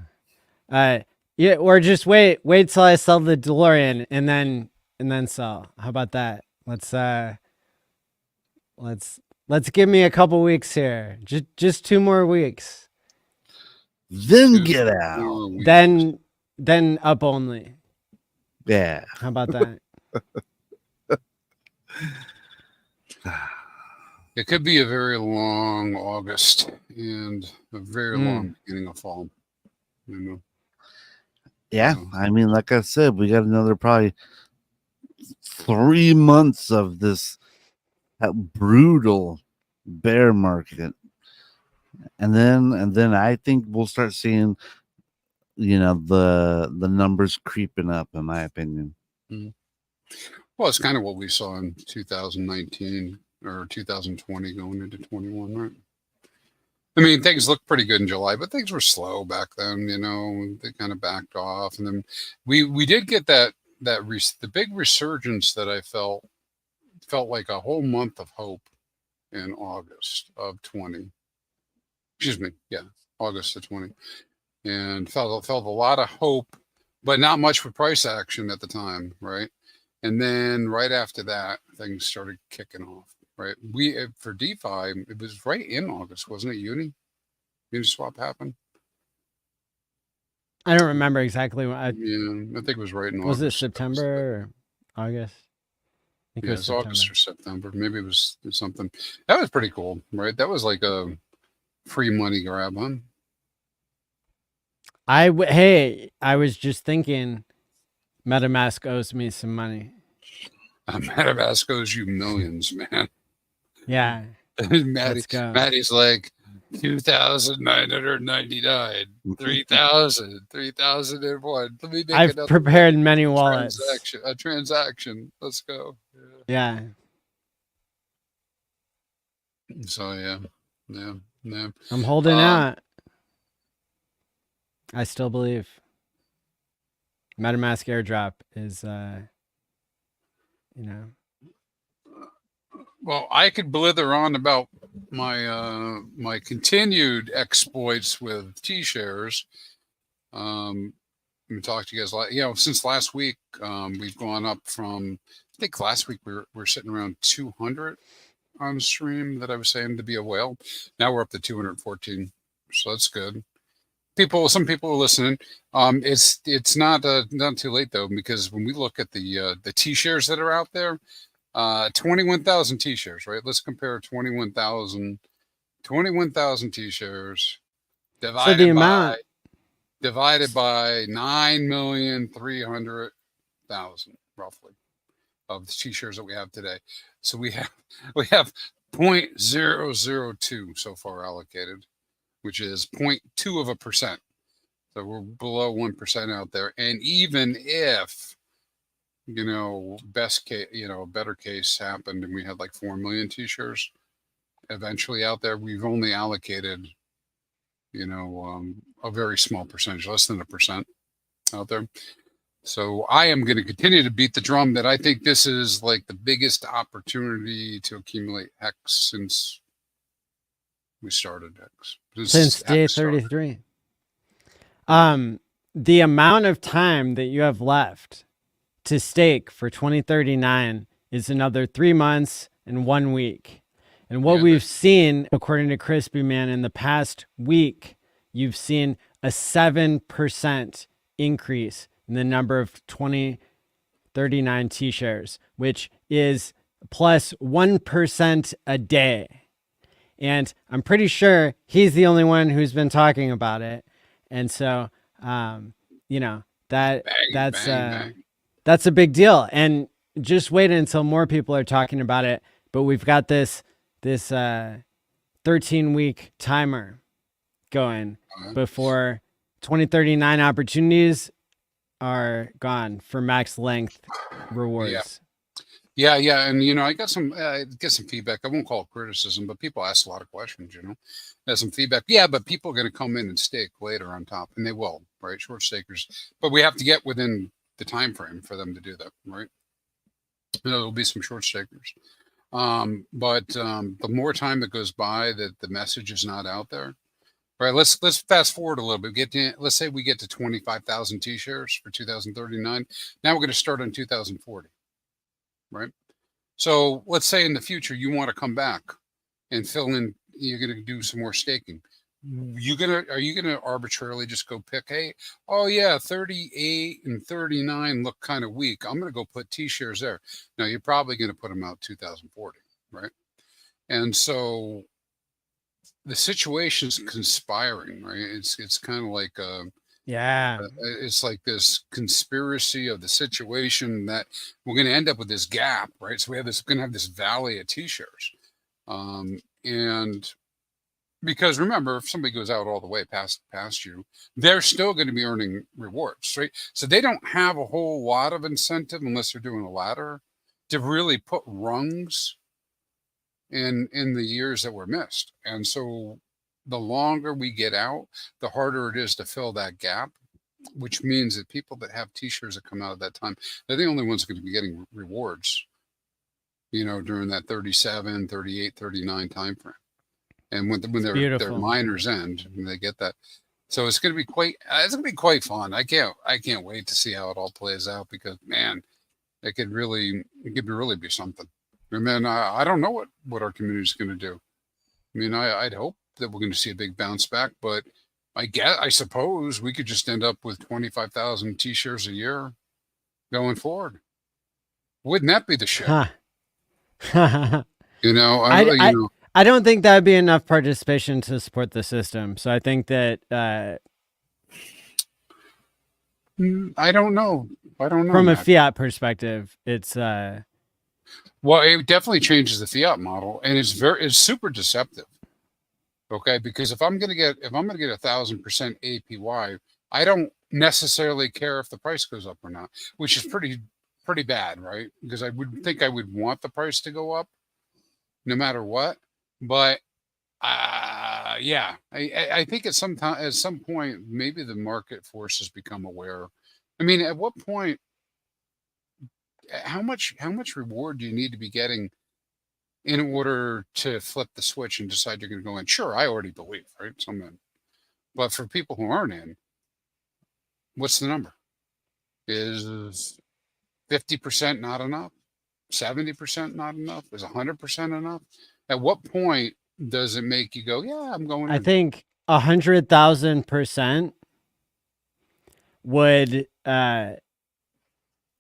Yeah, or just wait till I sell the DeLorean and then sell. How about that? Let's give me a couple weeks here. Just 2 more weeks. Then get out. Then up only. Yeah. How about that? It could be a very long August and a very long beginning of fall. Yeah, I mean, like I said, we got another probably 3 months of this brutal bear market, and then I think we'll start seeing, the numbers creeping up. In my opinion. Well, it's kind of what we saw in 2019 or 2020 going into 21, right? I mean, things looked pretty good in July, but things were slow back then. They kind of backed off, and then we did get the big resurgence that I felt like a whole month of hope in August of 20. Excuse me, yeah, August of 20, and felt a lot of hope, but not much for price action at the time, right? And then right after that, things started kicking off. Right, for DeFi, it was right in August, wasn't it? Uniswap happened. I don't remember exactly when. I think it was right in August. Was it September or August? I think it was August or September. Maybe it was something. That was pretty cool, right? That was like a free money grab, huh? I was just thinking, MetaMask owes me some money. MetaMask owes you millions, man. Yeah. Maddie's like 2,999, 3,000, 3,001. Let me make I've prepared many wallets. A transaction. Let's go. Yeah. So yeah. I'm holding out. I still believe MetaMask airdrop is Well, I could blither on about my my continued exploits with T-shares. Let me talk to you guys. Since last week, we've gone up from. I think last week we were sitting around 200 on stream that I was saying to be a whale. Now we're up to 214, so that's good. Some people are listening. It's not too late though, because when we look at the T-shares that are out there. 21,000 T-shares, right? Let's compare 21,000 T-shares divided by 9,300,000 roughly of the T-shares that we have today. So we have 0.002 so far allocated, which is 0.2%. So we're below 1% out there. And even if, best case, a better case happened and we had like 4 million t-shirts eventually out there, we've only allocated, a very small percentage, less than 1% out there. So I am going to continue to beat the drum that I think this is like the biggest opportunity to accumulate Hex since we started Hex. Since day 33. The amount of time that you have left to stake for 2039 is another 3 months and 1 week. And what we've seen, according to ChrispyMan, in the past week, you've seen a 7% increase in the number of 2039 T-shares, which is plus 1% a day. And I'm pretty sure he's the only one who's been talking about it. And so, that's a big deal. And just wait until more people are talking about it. But we've got this 13-week timer going before 2039 opportunities are gone for max length rewards. Yeah. And, I got some feedback. I won't call it criticism, but people ask a lot of questions, There's some feedback. Yeah, but people are going to come in and stake later on top, and they will, right? Short stakers. But we have to get within the time frame for them to do that, right? There'll be some short stakers. But the more time that goes by that the message is not out there, right? Let's fast forward a little bit. Let's say we get to 25,000 T-shares for 2039. Now we're going to start on 2040, right? So let's say in the future you want to come back and fill in. You're going to do some more staking. Are you gonna arbitrarily just go pick, 38 and 39 look kind of weak, I'm gonna go put T-shares there? No, you're probably gonna put them out 2040, right? And so the situation's conspiring, right? It's kind of like it's like this conspiracy of the situation that we're gonna end up with this gap, right? So we're gonna have this valley of T-shares, and because remember, if somebody goes out all the way past you, they're still going to be earning rewards, right? So they don't have a whole lot of incentive unless they're doing a ladder to really put rungs in the years that were missed. And so the longer we get out, the harder it is to fill that gap, which means that people that have T-shirts that come out at that time, they're the only ones going to be getting rewards, during that 37, 38, 39 time frame. And when their miners end, and they get that, so it's going to be quite fun. I can't wait to see how it all plays out, because man, it could really be something. And then I don't know what our community is going to do. I mean, I'd hope that we're going to see a big bounce back, but I suppose we could just end up with 25,000 T-shares a year going forward. Wouldn't that be the shit? I don't think that would be enough participation to support the system. So I think that I don't know. From a fiat perspective, it's well, it definitely changes the fiat model, and it's super deceptive. Okay, because if I'm gonna get 1,000% APY, I don't necessarily care if the price goes up or not, which is pretty bad, right? Because I would think I would want the price to go up no matter what. But I think at some point, maybe the market forces become aware. I mean, at what point, how much reward do you need to be getting in order to flip the switch and decide you're going to go in? Sure, I already believe, right? But for people who aren't in, what's the number? Is 50% not enough? 70% not enough? Is 100% enough? At what point does it make you go, yeah, I'm going in? I think 100,000%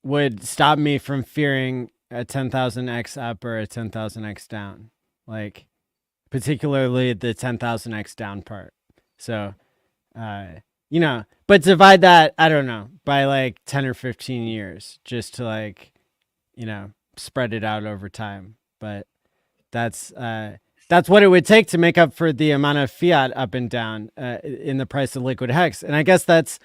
would stop me from fearing a 10,000x up or a 10,000x down, like particularly the 10,000x down part. So, but divide that, I don't know, by like 10 or 15 years just to spread it out over time. But that's what it would take to make up for the amount of fiat up and down in the price of liquid hex. And I guess that's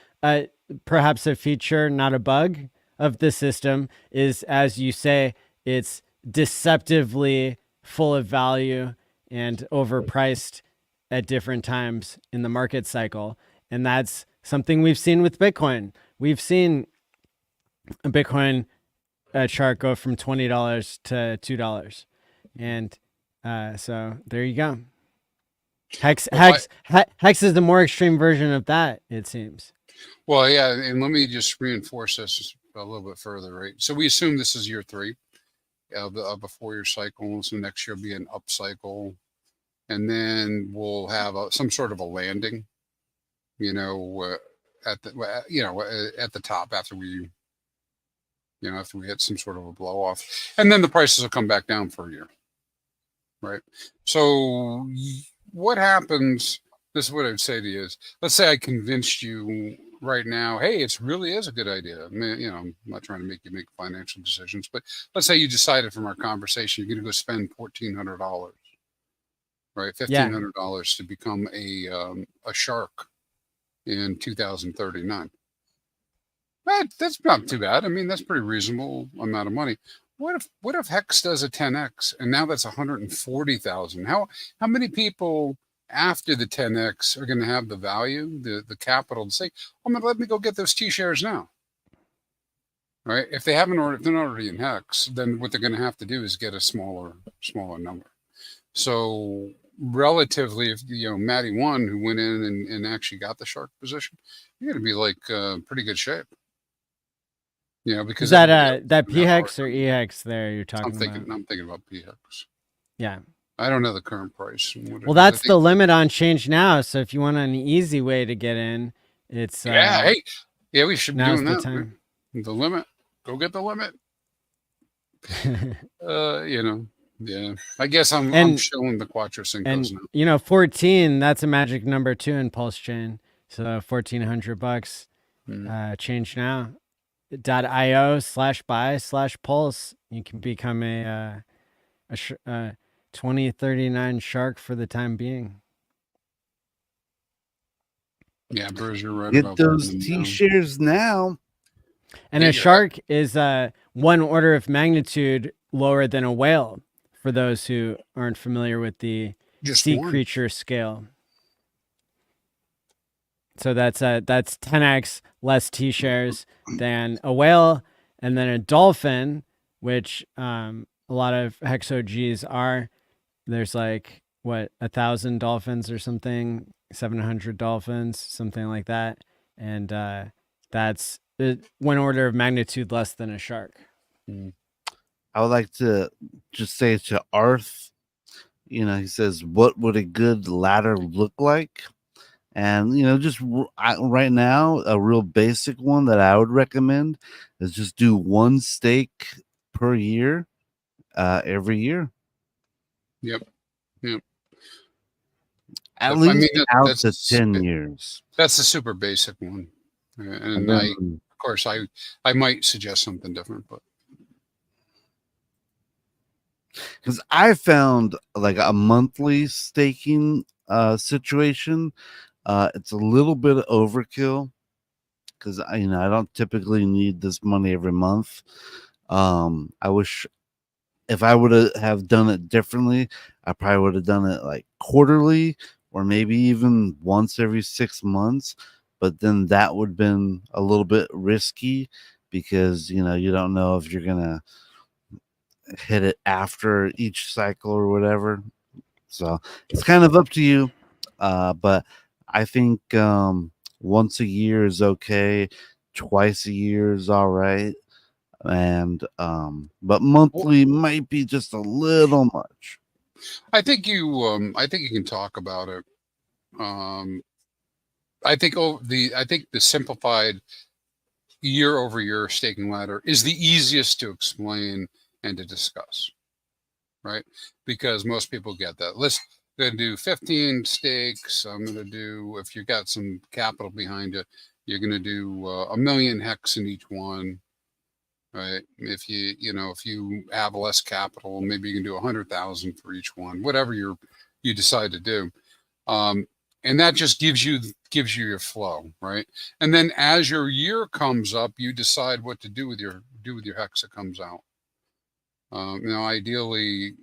perhaps a feature, not a bug, of the system. Is, as you say, it's deceptively full of value and overpriced at different times in the market cycle. And that's something we've seen with Bitcoin. We've seen a Bitcoin chart go from $20 to $2. And so there you go. Hex is the more extreme version of that, it seems. Well, yeah, and let me just reinforce this a little bit further, right? So we assume this is year 3 of a 4-year cycle. So next year will be an up cycle, and then we'll have some sort of a landing, at the top after we hit some sort of a blow off, and then the prices will come back down for a year, right? So what happens? This is what I would say to you is, let's say I convinced you right now, hey, it really is a good idea. I mean, I'm not trying to make you make financial decisions, but let's say you decided from our conversation you're going to go spend $1,400, right? $1,500 to become a shark in 2039. That's not too bad. I mean, that's pretty reasonable amount of money. What if Hex does a 10x and now that's 140,000? How many people after the 10x are going to have the value, the capital to say, "Oh, man, let me go get those T-shares now"? Right? If they're not already in Hex, then what they're going to have to do is get a smaller number. So relatively, if Matty one who went in and actually got the shark position, you're going to be like pretty good shape. Because is that PHEX or EHEX there you're talking about? I'm thinking about PHEX. Yeah. I don't know the current price. Well, that's the limit on change now. So if you want an easy way to get in, it's we should be doing that. Time. The limit. Go get the limit. Yeah. I guess I'm showing the Quattro Cinco's now. 14. That's a magic number too in Pulse Chain. So $1,400. Change now. .io/buy/pulse. You can become a 2039 shark for the time being. Yeah, Bruce, you're right. Get those T-shares now. And a shark is one order of magnitude lower than a whale, for those who aren't familiar with the sea creature scale. So that's 10x less T-shares than a whale, and then a dolphin, which a lot of Hexo-Gs are. There's 1,000 dolphins or something, 700 dolphins, something like that, and that's one order of magnitude less than a shark. I would like to just say to Arth, he says, "What would a good ladder look like?" And, just right now, a real basic one that I would recommend is just do one stake per year, every year. Yep. At least out to 10 years. That's the super basic one. And of course, I might suggest something different, but. Because I found a monthly staking situation. It's a little bit of overkill because I don't typically need this money every month. I wish if I would have done it differently, I probably would have done it quarterly or maybe even once every 6 months. But then that would have been a little bit risky because you don't know if you're gonna hit it after each cycle or whatever. So it's kind of up to you. But I think once a year is okay. Twice a year is all right. And but monthly might be just a little much. I think you can talk about it. I think the simplified year-over-year staking ladder is the easiest to explain and to discuss, right? Because most people get that. Going to do 15 stakes. I'm going to do, if you've got some capital behind it, you're going to do 1 million hex in each one. right? If if you have less capital, maybe you can do 100,000 for each one, whatever you decide to do. And that just gives you your flow, right? And then as your year comes up, you decide what to do with your hex that comes out. Ideally,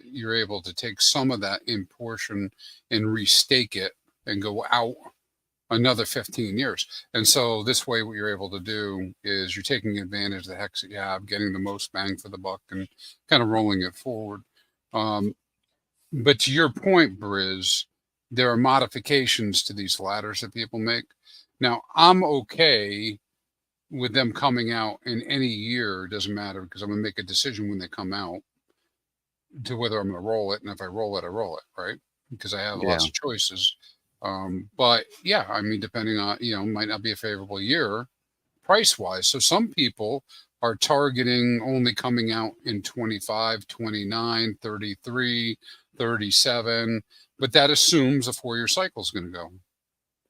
you're able to take some of that in portion and restake it and go out another 15 years. And so this way, what you're able to do is you're taking advantage of the hex that you have, getting the most bang for the buck, and kind of rolling it forward. But to your point, Briz, there are modifications to these ladders that people make. Now, I'm okay with them coming out in any year. It doesn't matter, because I'm going to make a decision when they come out to whether I'm going to roll it. And if I roll it, I roll it, right? Because I have lots of choices. But yeah, I mean, depending on, might not be a favorable year price wise. So some people are targeting only coming out in 25, 29, 33, 37, but that assumes a 4-year cycle is going to go,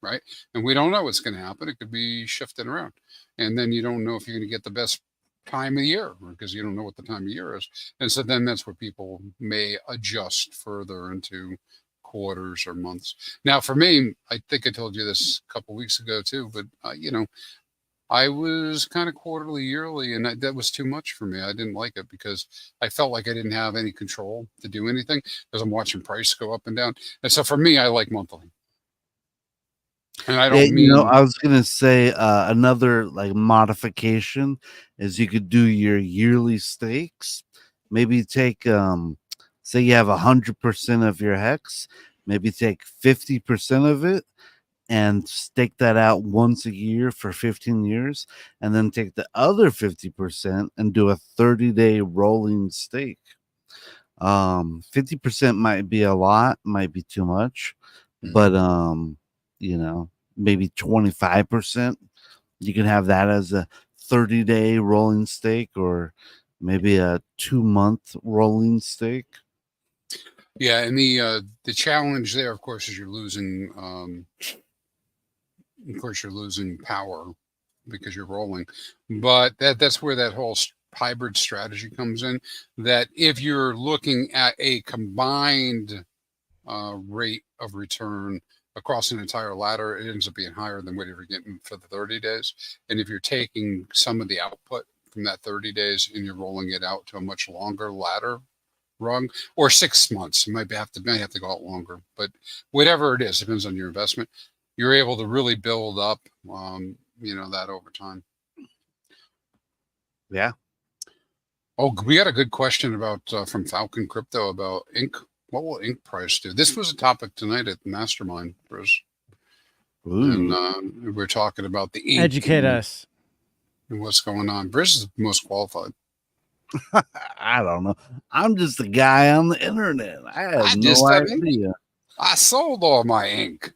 right? And we don't know what's going to happen. It could be shifting around. And then you don't know if you're going to get the best time of year, because you don't know what the time of year is. And so then that's where people may adjust further into quarters or months. Now, for me, I think I told you this a couple of weeks ago too, but I was kind of quarterly, yearly, and that was too much for me. I didn't like it because I felt like I didn't have any control to do anything, because I'm watching price go up and down. And so for me, I like monthly. And I don't mean, I was gonna say another like modification is you could do your yearly stakes. Maybe take say you have 100% of your hex, maybe take 50% of it and stake that out once a year for 15 years, and then take the other 50% and do a 30-day rolling stake. 50% might be a lot, might be too much, but maybe 25%. You can have that as a 30-day rolling stake, or maybe a 2-month rolling stake. Yeah, and the challenge there, of course, is you're losing power because you're rolling. But that's where that whole hybrid strategy comes in. That if you're looking at a combined rate of return across an entire ladder, it ends up being higher than what you're getting for the 30 days. And if you're taking some of the output from that 30 days and you're rolling it out to a much longer ladder rung, or 6 months, you might have to go out longer, but whatever it is, depends on your investment. You're able to really build up, that over time. Yeah. Oh, we got a good question about from Falcon Crypto about ink. What will ink price do? This was a topic tonight at Mastermind, Bruce. And we're talking about the ink. Educate us. And what's going on. Bruce is the most qualified. I don't know. I'm just a guy on the internet. I have no idea. I sold all my ink.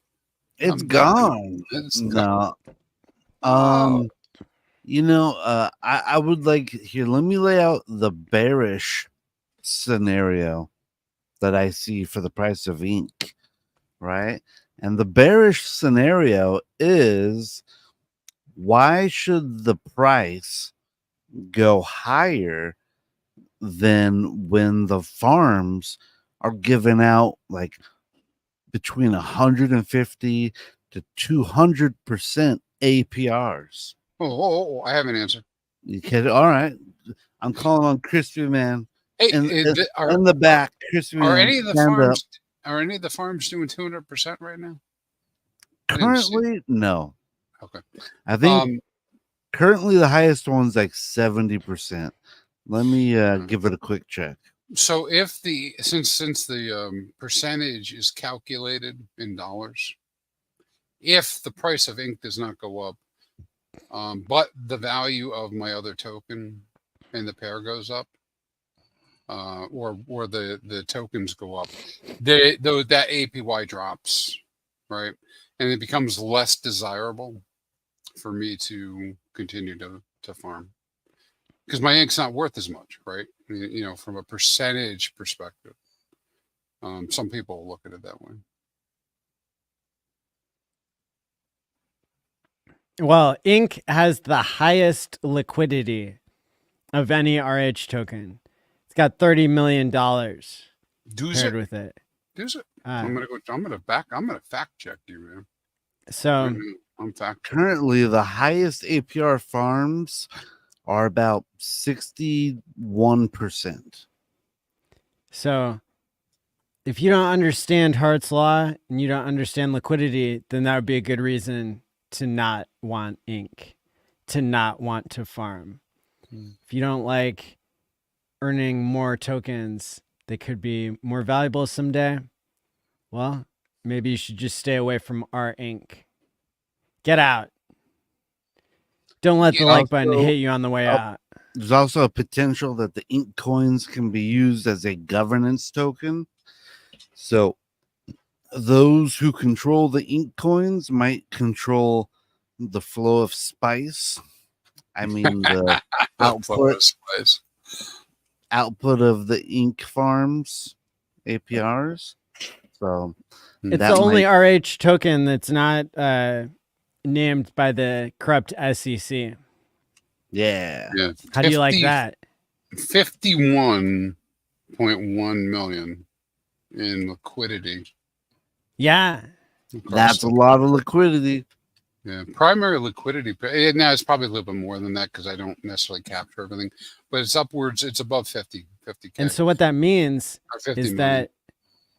It's gone. It's no. I would like here. Let me lay out the bearish scenario that I see for the price of ink, right? And the bearish scenario is, why should the price go higher than when the farms are giving out like between 150 to 200% APRs? Oh, I have an answer. You kidding? All right. I'm calling on ChrispyMan. Hey, in the back, ChrispyMan. Are any of the farms doing 200% right now? Currently, no. Okay. I think currently the highest one's like 70%. Let me give it a quick check. So if since the percentage is calculated in dollars, if the price of ink does not go up, but the value of my other token and the pair goes up, or the tokens go up, that APY drops, right? And it becomes less desirable for me to continue to farm, because my ink's not worth as much, right? From a percentage perspective. Some people look at it that way. Well, ink has the highest liquidity of any RH token. It's got $30 million paired with it. Does it? I'm gonna fact check you, man. So I'm fact checking. Currently, the highest APR farms are about 61%. So if you don't understand Hart's law and you don't understand liquidity, then that would be a good reason to not want ink, to not want to farm. If you don't like earning more tokens that could be more valuable someday, well, maybe you should just stay away from our ink. Get out. Don't let the like button hit you on the way out. There's also a potential that the ink coins can be used as a governance token. So those who control the ink coins might control the flow of spice. I mean, the output of the ink farms APRs. So it's the only RH token that's not named by the corrupt SEC. Yeah. How do you like that? 51.1 million in liquidity. Yeah. That's a lot of liquidity. Yeah. Primary liquidity. Now it's probably a little bit more than that because I don't necessarily capture everything, but it's upwards. It's above 50K. And so what that means is million. that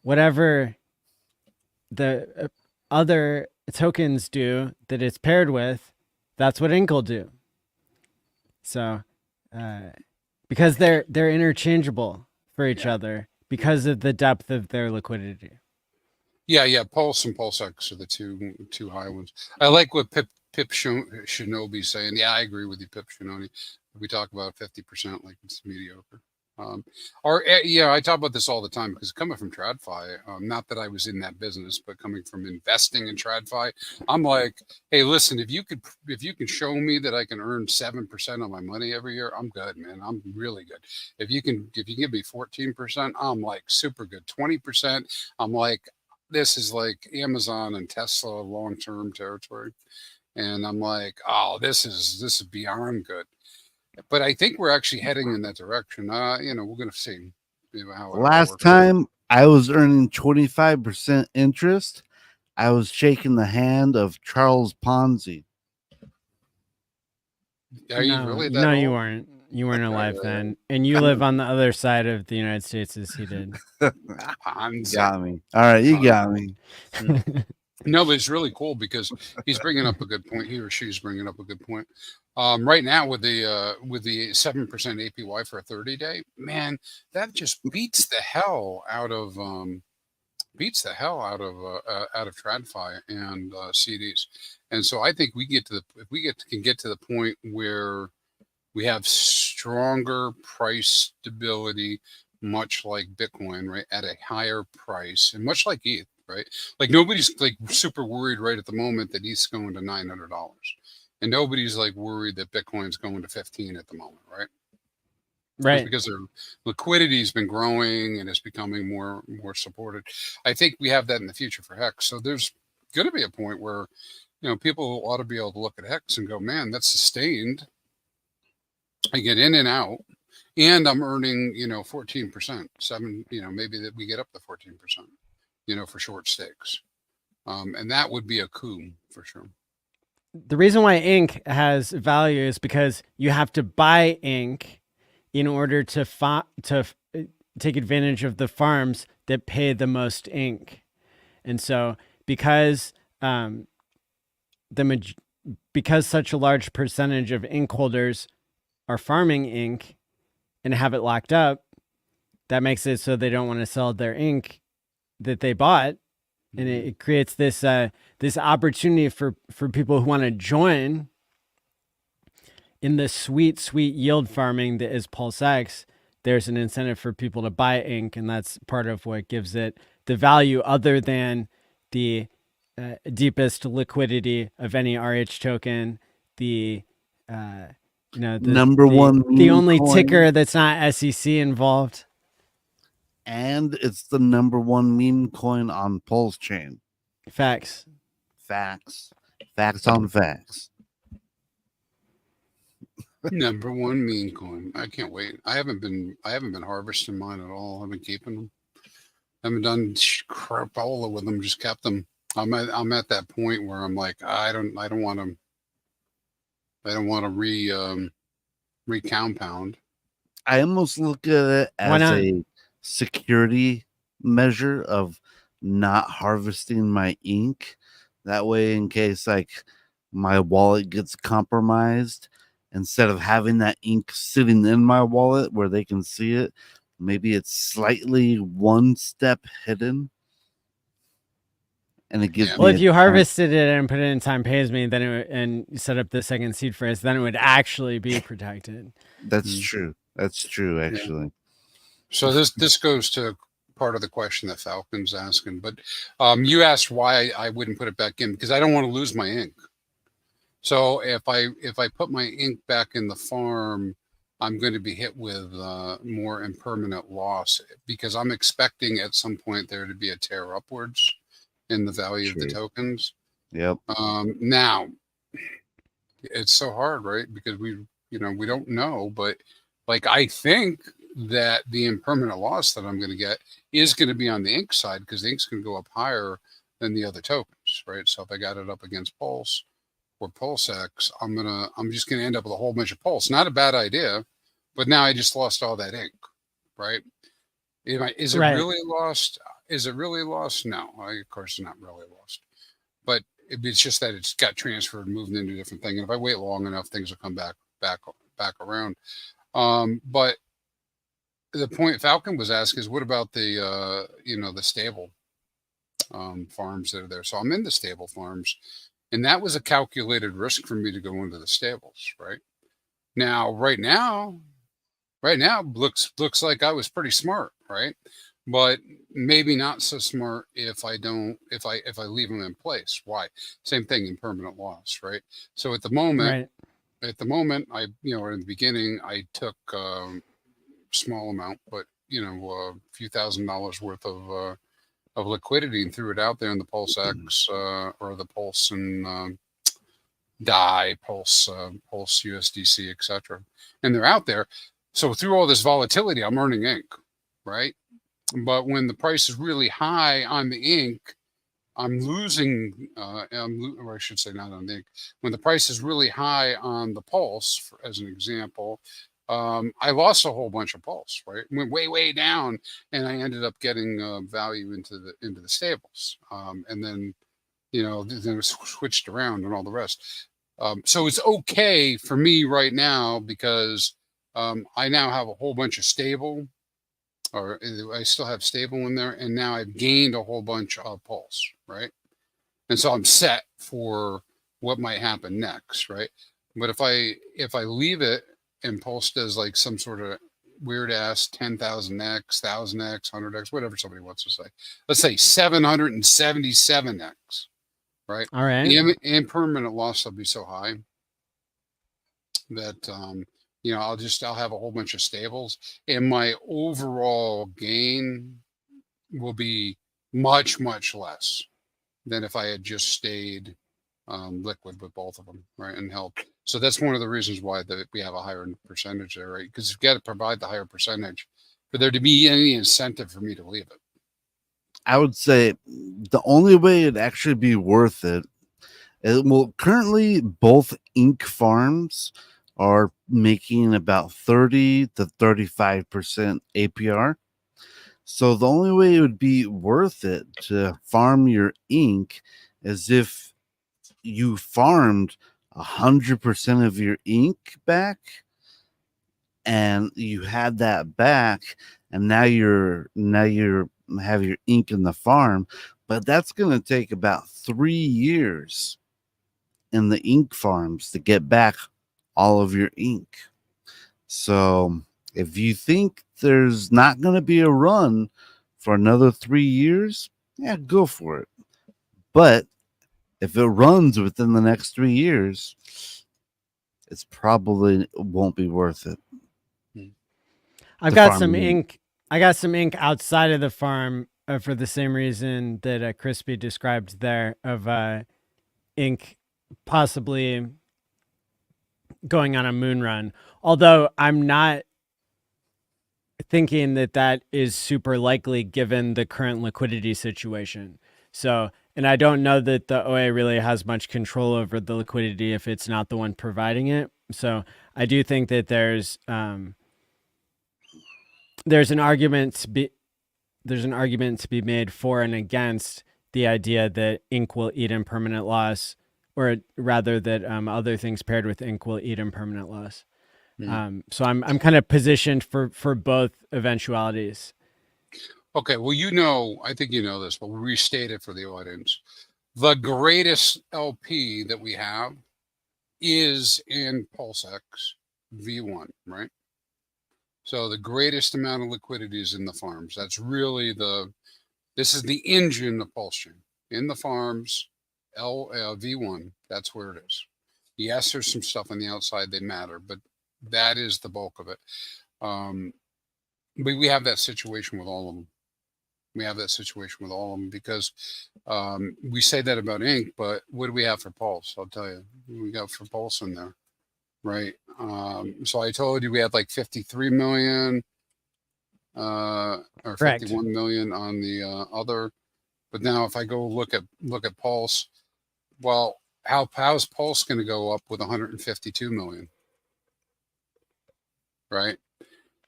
whatever the other tokens do that it's paired with, that's what ink will do. So, because they're interchangeable for each other because of the depth of their liquidity. Yeah. Pulse and PulseX are the two high ones. I like what Pip Shinobi saying. Yeah, I agree with you, Pip Shinobi. We talk about 50% like it's mediocre. I talk about this all the time because coming from TradFi, not that I was in that business, but coming from investing in TradFi, I'm like, hey, listen, if you can show me that I can earn 7% of my money every year, I'm good, man. I'm really good. If you give me 14%, I'm like super good. 20%, I'm like, this is like Amazon and Tesla long-term territory, and I'm like, oh, this is beyond good. But I think we're actually heading in that direction. We're going to see how. Last time I was earning 25% interest, I was shaking the hand of Charles Ponzi. Are you really that No, old? you weren't. You weren't alive then, and you live on the other side of the United States as he did. Ponzi. Got me. All right, you got me. No, but it's really cool because he's bringing up a good point. He or she's bringing up a good point. Right now with the 7% APY for a 30-day, man, that just beats the hell out of TradFi and CDs. And so I think we can get to the point where we have stronger price stability, much like Bitcoin, right, at a higher price, and much like ETH. Right, like nobody's like super worried right at the moment that ETH's going to $900, and nobody's like worried that Bitcoin's going to 15 at the moment, right? Right, because their liquidity has been growing and it's becoming more supported. I think we have that in the future for Hex. So there's going to be a point where people ought to be able to look at Hex and go, man, that's sustained. I get in and out, and I'm earning 14%, maybe that we get up to 14%. For short stakes. And that would be a coup for sure. The reason why ink has value is because you have to buy ink in order to take advantage of the farms that pay the most ink. And so because such a large percentage of ink holders are farming ink and have it locked up, that makes it so they don't want to sell their ink that they bought, and it creates this opportunity for people who want to join in the sweet yield farming that is PulseX. There's an incentive for people to buy ink, and that's part of what gives it the value other than the deepest liquidity of any RH token, the number one, the only coin. ticker that's not SEC involved. And it's the number one meme coin on Pulse Chain. Facts on facts. Number one meme coin. I can't wait. I haven't been harvesting mine at all. I've been keeping them. Haven't done crapola with them. Just kept them. I'm at that point where I'm like, I don't want to. I don't want to recompound. I almost look at it Why as not? a security measure of not harvesting my ink. That way, in case like my wallet gets compromised, instead of having that ink sitting in my wallet where they can see it, maybe it's slightly one step hidden. And it gives Yeah. me Well, if a you chance- harvested it and put it in Time Pays Me, then and set up the second seed phrase, then it would actually be protected. That's true. That's true, actually. So this goes to part of the question that Falcon's asking, but you asked why I wouldn't put it back in, because I don't want to lose my ink. So if I put my ink back in the farm, I'm going to be hit with more impermanent loss, because I'm expecting at some point there to be a tear upwards in the value of the tokens. Yep. Now it's so hard, right? Because we don't know, but like, I think that the impermanent loss that I'm going to get is going to be on the ink side, because the ink's going to go up higher than the other tokens, right? So if I got it up against Pulse or PulseX, I'm just going to end up with a whole bunch of Pulse. Not a bad idea, but now I just lost all that ink, right? Is it Right. really lost? Is it really lost? No, of course it's not really lost, but it's just that it's got transferred, moved into a different thing. And if I wait long enough, things will come back around. But the point Falcon was asking is, what about the the stable farms that are there? So I'm in the stable farms, and that was a calculated risk for me to go into the stables. Right now, looks like I was pretty smart, right? But maybe not so smart if I leave them in place. Why? Same thing, impermanent loss, right? So at the moment, I or in the beginning, I took small amount, but a few $1,000s worth of liquidity and threw it out there in the Pulse X or the Pulse and DAI, Pulse USDC, etc. And they're out there. So through all this volatility, I'm earning ink, right? But when the price is really high on the ink, I'm losing, or I should say not on the ink. When the price is really high on the Pulse, as an example, I lost a whole bunch of Pulse, right? Went way down, and I ended up getting value into the stables, and then then it switched around and all the rest. So it's okay for me right now, because I now have a whole bunch of stable, or I still have stable in there, and now I've gained a whole bunch of Pulse, right? And so I'm set for what might happen next, right? But if I leave it and Pulse does like some sort of weird ass 10,000x, 1,000x, 100x, whatever somebody wants to say, let's say 777x, right? All right. The impermanent loss will be so high that I'll have a whole bunch of stables, and my overall gain will be much less than if I had just stayed liquid with both of them, right, and held. So that's one of the reasons why we have a higher percentage there, right? Because you've got to provide the higher percentage for there to be any incentive for me to leave it. I would say the only way it'd actually be worth it, currently both ink farms are making about 30 to 35% APR. So the only way it would be worth it to farm your ink is if you farmed 100% of your ink back, and you had that back, and now you have your ink in the farm, but that's going to take about 3 years in the ink farms to get back all of your ink. So if you think there's not going to be a run for another 3 years, yeah, go for it. But if it runs within the next 3 years, it's probably won't be worth it. I've got some ink. I got some ink outside of the farm for the same reason that Crispy described there, of ink possibly going on a moon run. Although I'm not thinking that that is super likely given the current liquidity situation. So, and I don't know that the OA really has much control over the liquidity if it's not the one providing it. So I do think that there's an argument to be made for and against the idea that ink will eat impermanent loss, or rather that other things paired with ink will eat impermanent loss. So I'm kind of positioned for both eventualities. Okay, well, I think you know this, but we'll restate it for the audience. The greatest LP that we have is in PulseX V1, right? So the greatest amount of liquidity is in the farms. That's really this is the engine of PulseChain. In the farms, V1, that's where it is. Yes, there's some stuff on the outside that matter, but that is the bulk of it. But we have that situation with all of them. Because we say that about ink, but what do we have for Pulse? I'll tell you. We got for Pulse in there, right? So I told you we had like 53 million or Correct. 51 million on the other. But now if I go look at Pulse, well, how's Pulse going to go up with 152 million? Right?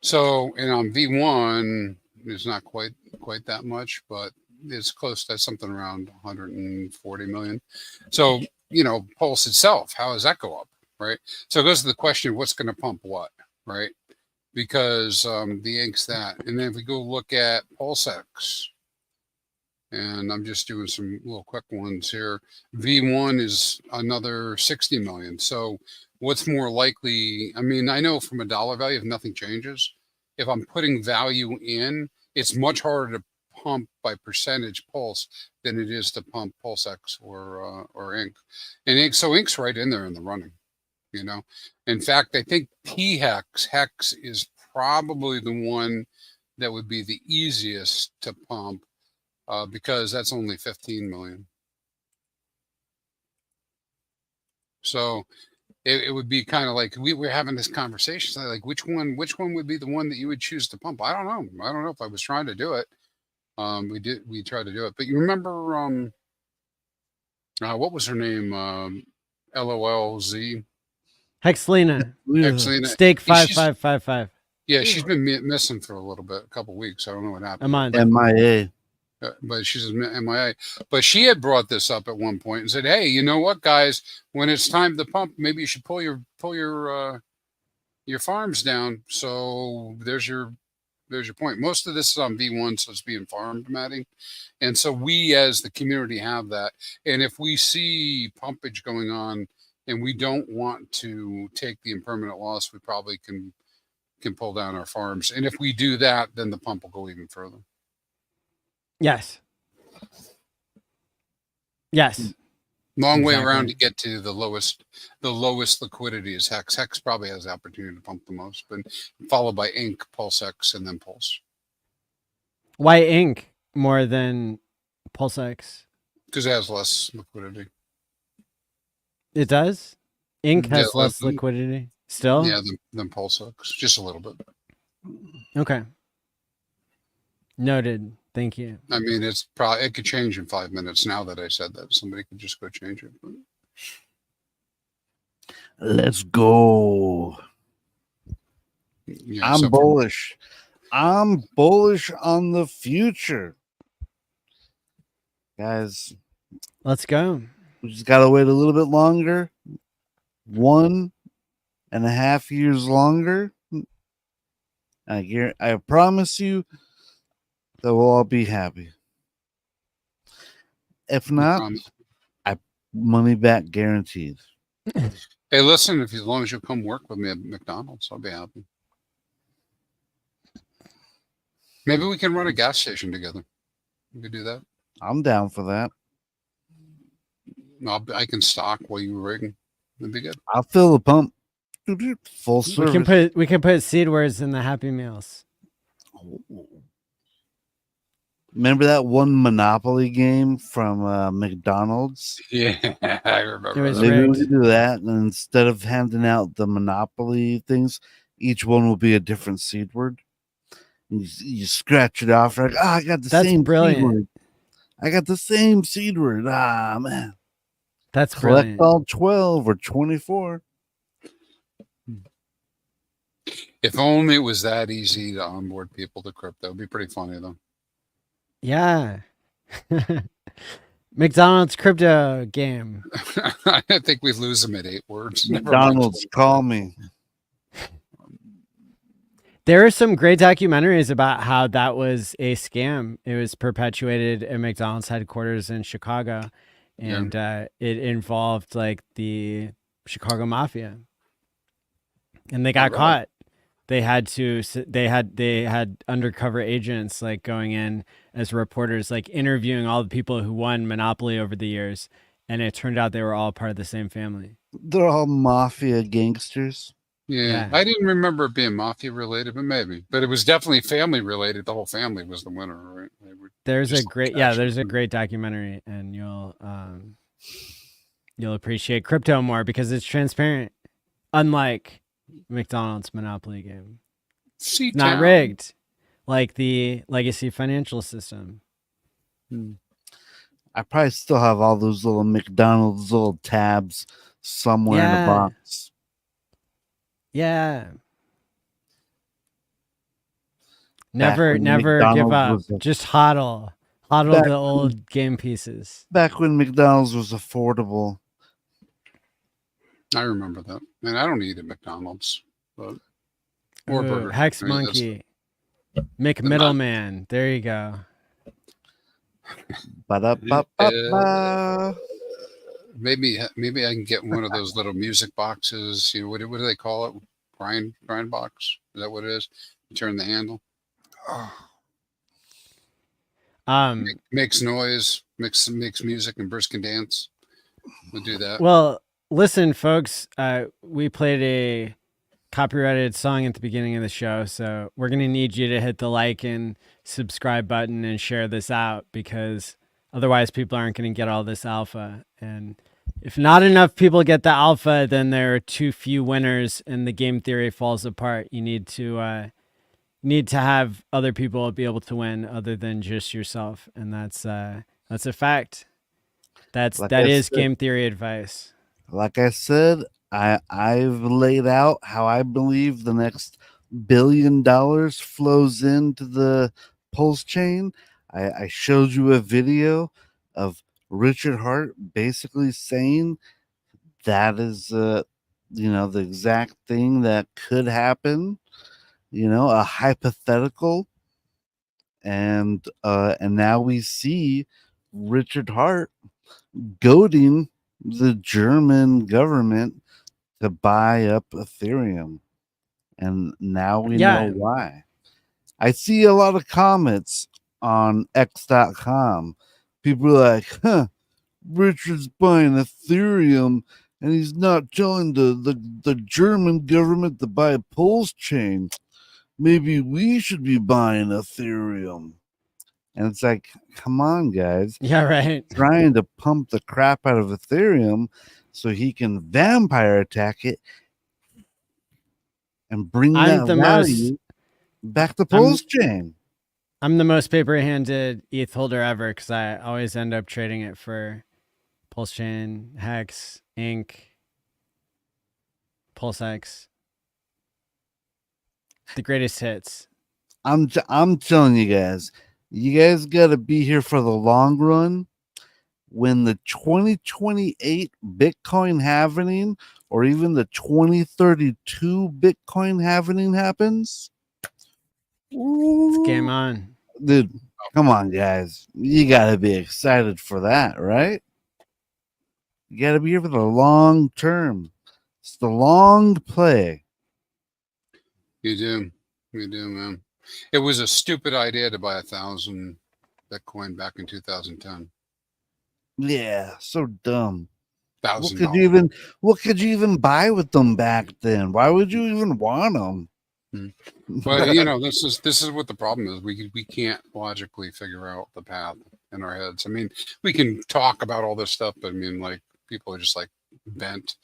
So, and on V1, it's not quite that much, but it's close to something around 140 million. So, Pulse itself, how does that go up? Right? So it goes to the question, what's going to pump what? Right? Because the ink's that. And then if we go look at PulseX, and I'm just doing some little quick ones here, V1 is another 60 million. So what's more likely? I mean, I know from a dollar value, if nothing changes, if I'm putting value in, it's much harder to pump by percentage Pulse than it is to pump PulseX or Ink. And Ink's right in there in the running, In fact, I think Hex is probably the one that would be the easiest to pump because that's only 15 million. So it would be kind of like we were having this conversation, like which one would be the one that you would choose to pump? I don't know if I was trying to do it. We tried to do it, but you remember what was her name? LOLZ. Hexlina. Hexlina. Stake 5555. Yeah, she's been missing for a couple weeks. I don't know what happened. MIA. But she's MIA. But she had brought this up at one point and said, "Hey, you know what, guys? When it's time to pump, maybe you should pull your farms down." So there's your point. Most of this is on V1, so it's being farmed, Maddie. And so we, as the community, have that. And if we see pumpage going on, and we don't want to take the impermanent loss, we probably can pull down our farms. And if we do that, then the pump will go even further. Yes. Long way around to get to the lowest liquidity is Hex. Hex probably has the opportunity to pump the most, but followed by Ink, PulseX, and then Pulse. Why Ink more than PulseX? Because it has less liquidity. It does? Ink has less liquidity still? Yeah, than PulseX. Just a little bit. Okay. Noted. Thank you. I mean, it could change in 5 minutes. Now that I said that, somebody could just go change it. Let's go. Yeah, I'm bullish. I'm bullish on the future. Guys, let's go. We just got to wait a little bit longer. 1.5 years longer. I promise you that we'll all be happy. If not, money back guaranteed. Hey, listen, as long as you come work with me at McDonald's, I'll be happy. Maybe we can run a gas station together. We could do that. I'm down for that. I can stock while you rig. That'd be good. I'll fill the pump. Full service. We can put seed words in the Happy Meals. Remember that one Monopoly game from McDonald's? Yeah, I remember. It was that. Maybe we rigged. could do that, and instead of handing out the Monopoly things, each one will be a different seed word. You scratch it off, like, I got the That's same brilliant. seed word. I got the same seed word. Ah, man. That's Collect brilliant. all 12 or 24. If only it was that easy to onboard people to crypto. It'd be pretty funny though. Yeah. McDonald's crypto game. I think we lose them at 8 words. Never mind McDonald's, call me. There are some great documentaries about how that was a scam. It was perpetuated at McDonald's headquarters in Chicago, and it involved like the Chicago Mafia, and they got caught. They had undercover agents like going in as reporters, like interviewing all the people who won Monopoly over the years, and it turned out they were all part of the same family. They're all mafia gangsters. Yeah, I didn't remember it being mafia related, but maybe. But it was definitely family related. The whole family was the winner, right? There's a great documentary, and you'll appreciate crypto more because it's transparent, unlike McDonald's Monopoly game. It's not rigged like the legacy financial system. I probably still have all those little McDonald's little tabs somewhere in a box. Yeah. Never give up. Just hodl the old game pieces. Back when McDonald's was affordable. I remember that. Man, I don't eat at McDonald's. But, or Burger Hex King. I mean, Monkey. McMiddleman. There you go. Maybe I can get one of those little music boxes. You know, what do they call it? Grind box. Is that what it is? You turn the handle. Makes noise, makes music, and Bruce can dance. We'll do that. Well, listen, folks. We played a copyrighted song at the beginning of the show, so we're gonna need you to hit the like and subscribe button and share this out, because otherwise people aren't going to get all this alpha. And if not enough people get the alpha, then there are too few winners and the game theory falls apart. You need to have other people be able to win other than just yourself. And that's a fact. That is game theory advice. Like I said, I've laid out how I believe the next $1 billion flows into the pulse chain. I showed you a video of Richard Hart basically saying that is the exact thing that could happen, a hypothetical. And now we see Richard Hart goading the German government to buy up Ethereum. And now we know why. I see a lot of comments on X.com. People are like, Richard's buying Ethereum and he's not telling the German government to buy a pulse chain. Maybe we should be buying Ethereum. And it's like, come on, guys. Yeah, right. Trying to pump the crap out of Ethereum so he can vampire attack it and bring that value back to pulse chain. I'm the most paper-handed ETH holder ever because I always end up trading it for Pulse Chain, Hex, Ink, PulseX. The greatest hits. I'm telling you guys got to be here for the long run. When the 2028 Bitcoin halving or even the 2032 Bitcoin halving happens, it's game on. Dude, come on, guys. You got to be excited for that, right? You got to be here for the long term. It's the long play. You do, man. It was a stupid idea to buy 1,000 Bitcoin back in 2010. Yeah, so dumb. $1,000. What could you even buy with them back then? Why would you even want them? But this is what the problem is. We can't logically figure out the path in our heads. I mean, we can talk about all this stuff, but I mean, like, people are just like bent.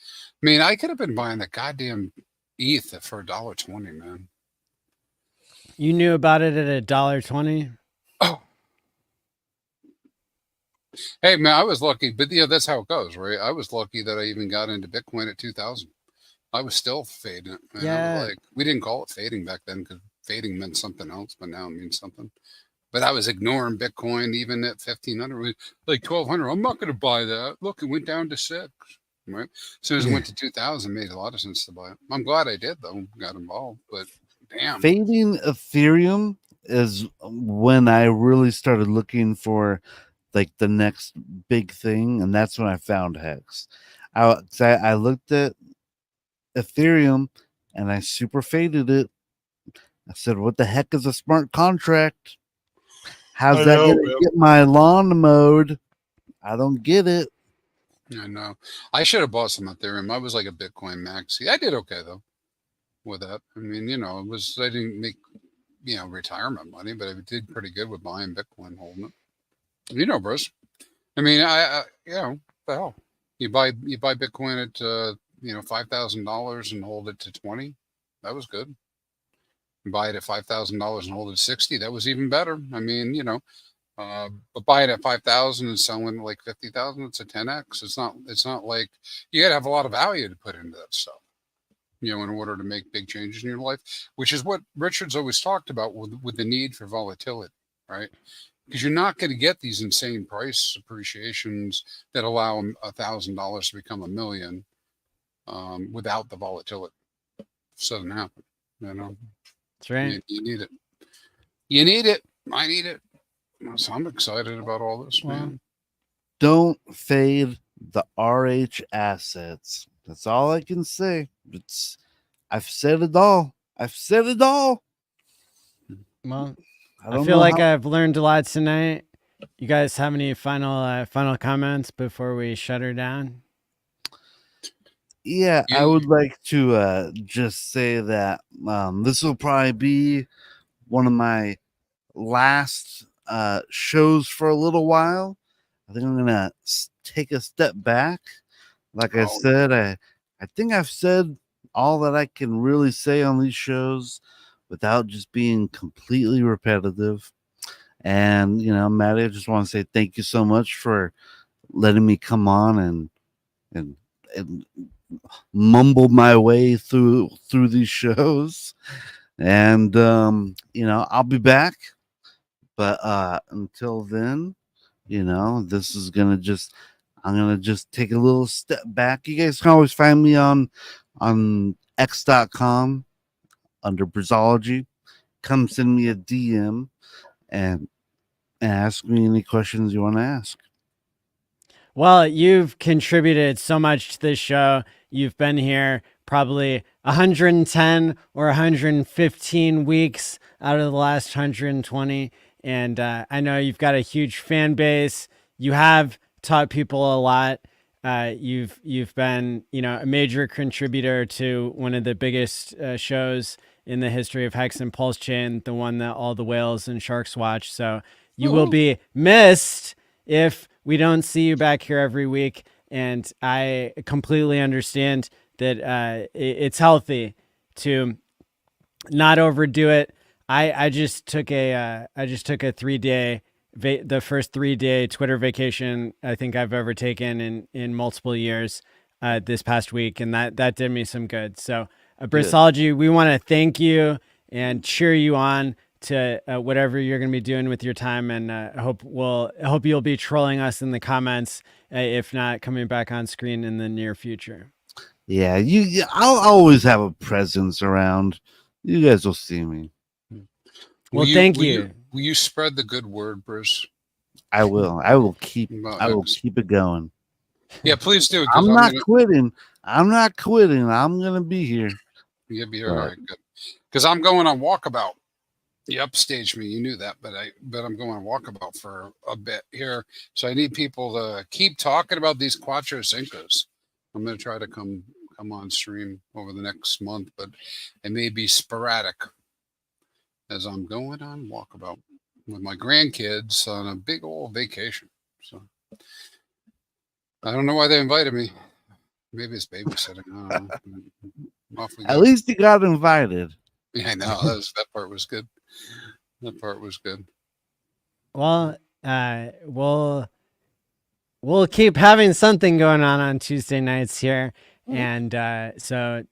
I mean, I could have been buying the goddamn ETH for $1.20, man. You knew about it at $1.20? Oh. Hey man, I was lucky, but that's how it goes, right? I was lucky that I even got into Bitcoin at 2000. I was still fading it. Man. Yeah. I was like, we didn't call it fading back then because fading meant something else, but now it means something. But I was ignoring Bitcoin even at 1,500, like 1,200. I'm not going to buy that. Look, it went down to 6. Right. As soon as it went to 2,000, it made a lot of sense to buy it. I'm glad I did though. Got involved, but damn. Fading Ethereum is when I really started looking for like the next big thing, and that's when I found Hex. I looked at Ethereum and I super faded it. I said, what the heck is a smart contract? How's that going to get my lawn mowed? I don't get it. I know. I should have bought some Ethereum. I was like a Bitcoin maxi. I did okay though with that. I mean, I didn't make retirement money, but I did pretty good with buying Bitcoin, holding it. Bruce. I mean, the hell. You buy Bitcoin at $5,000 and hold it to 20. That was good. You buy it at $5,000 and hold it to 60. That was even better. I mean, but buy it at 5,000 and selling it like 50,000. It's a 10x. It's not like you got to have a lot of value to put into that stuff. In order to make big changes in your life, which is what Richard's always talked about with the need for volatility, right? Because you're not going to get these insane price appreciations that allow $1,000 to become $1 million without the volatility. It doesn't happen, That's right. You need it. You need it. I need it. So I'm excited about all this, man. Don't fade the RH assets. That's all I can say. I've said it all. Well, I feel like I've learned a lot tonight. You guys have any final comments before we shut her down? Yeah, I would like to just say that this will probably be one of my last shows for a little while. I think I'm gonna take a step back. Like I said, I think I've said all that I can really say on these shows without just being completely repetitive. And Maddie, I just want to say thank you so much for letting me come on and mumble my way through these shows. And I'll be back. But until then, this is I'm gonna just take a little step back. You guys can always find me on x.com under Brisology. Come send me a DM and ask me any questions you want to ask. Well, you've contributed so much to this show. You've been here probably 110 or 115 weeks out of the last 120. And I know you've got a huge fan base. You have taught people a lot. You've been, a major contributor to one of the biggest shows in the history of Hex and Pulse Chain, the one that all the whales and sharks watch. So you will be missed if we don't see you back here every week. And I completely understand that it's healthy to not overdo it. I just took a 3-day, the first 3-day Twitter vacation I think I've ever taken in multiple years this past week, and that did me some good. So Brisology, we want to thank you and cheer you on to whatever you're going to be doing with your time, and I hope you'll be trolling us in the comments, if not coming back on screen in the near future. Yeah, I'll always have a presence around. You guys will see me. Well, thank you. Will you spread the good word, Bruce? I will. I will keep it going. Yeah, please do. I'm not quitting. I'm gonna be here. You'll be all right. Good. Because I'm going on walkabout. You upstaged me. You knew that, but I'm going on walkabout for a bit here. So I need people to keep talking about these Cuatro Cinco's. I'm going to try to come come on stream over the next month, but it may be sporadic as I'm going on walkabout with my grandkids on a big old vacation. So I don't know why they invited me. Maybe it's babysitting. I don't know. Off we At go. least you got invited. Yeah, I know. That part was good. That part was good. Well, we'll keep having something going on Tuesday nights here, and so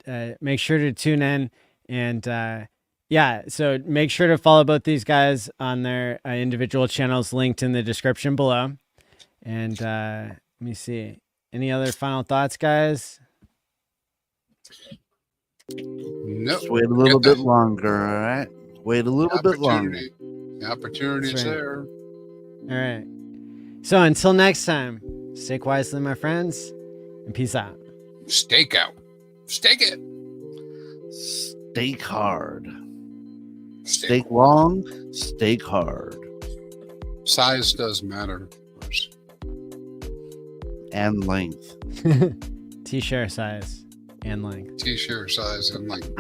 make sure to tune in, and yeah, so make sure to follow both these guys on their individual channels linked in the description below. And let me see, any other final thoughts, guys? Nope. Just wait a little bit longer, all right? Wait a little bit longer. The opportunity's That's right. there. All right. So until next time, stay wisely, my friends, and peace out. Stake out. Stake it. Stake hard. Stake Stake long, stake hard. Size does matter, of course. And length. T-shirt size and length. T-shirt size and length.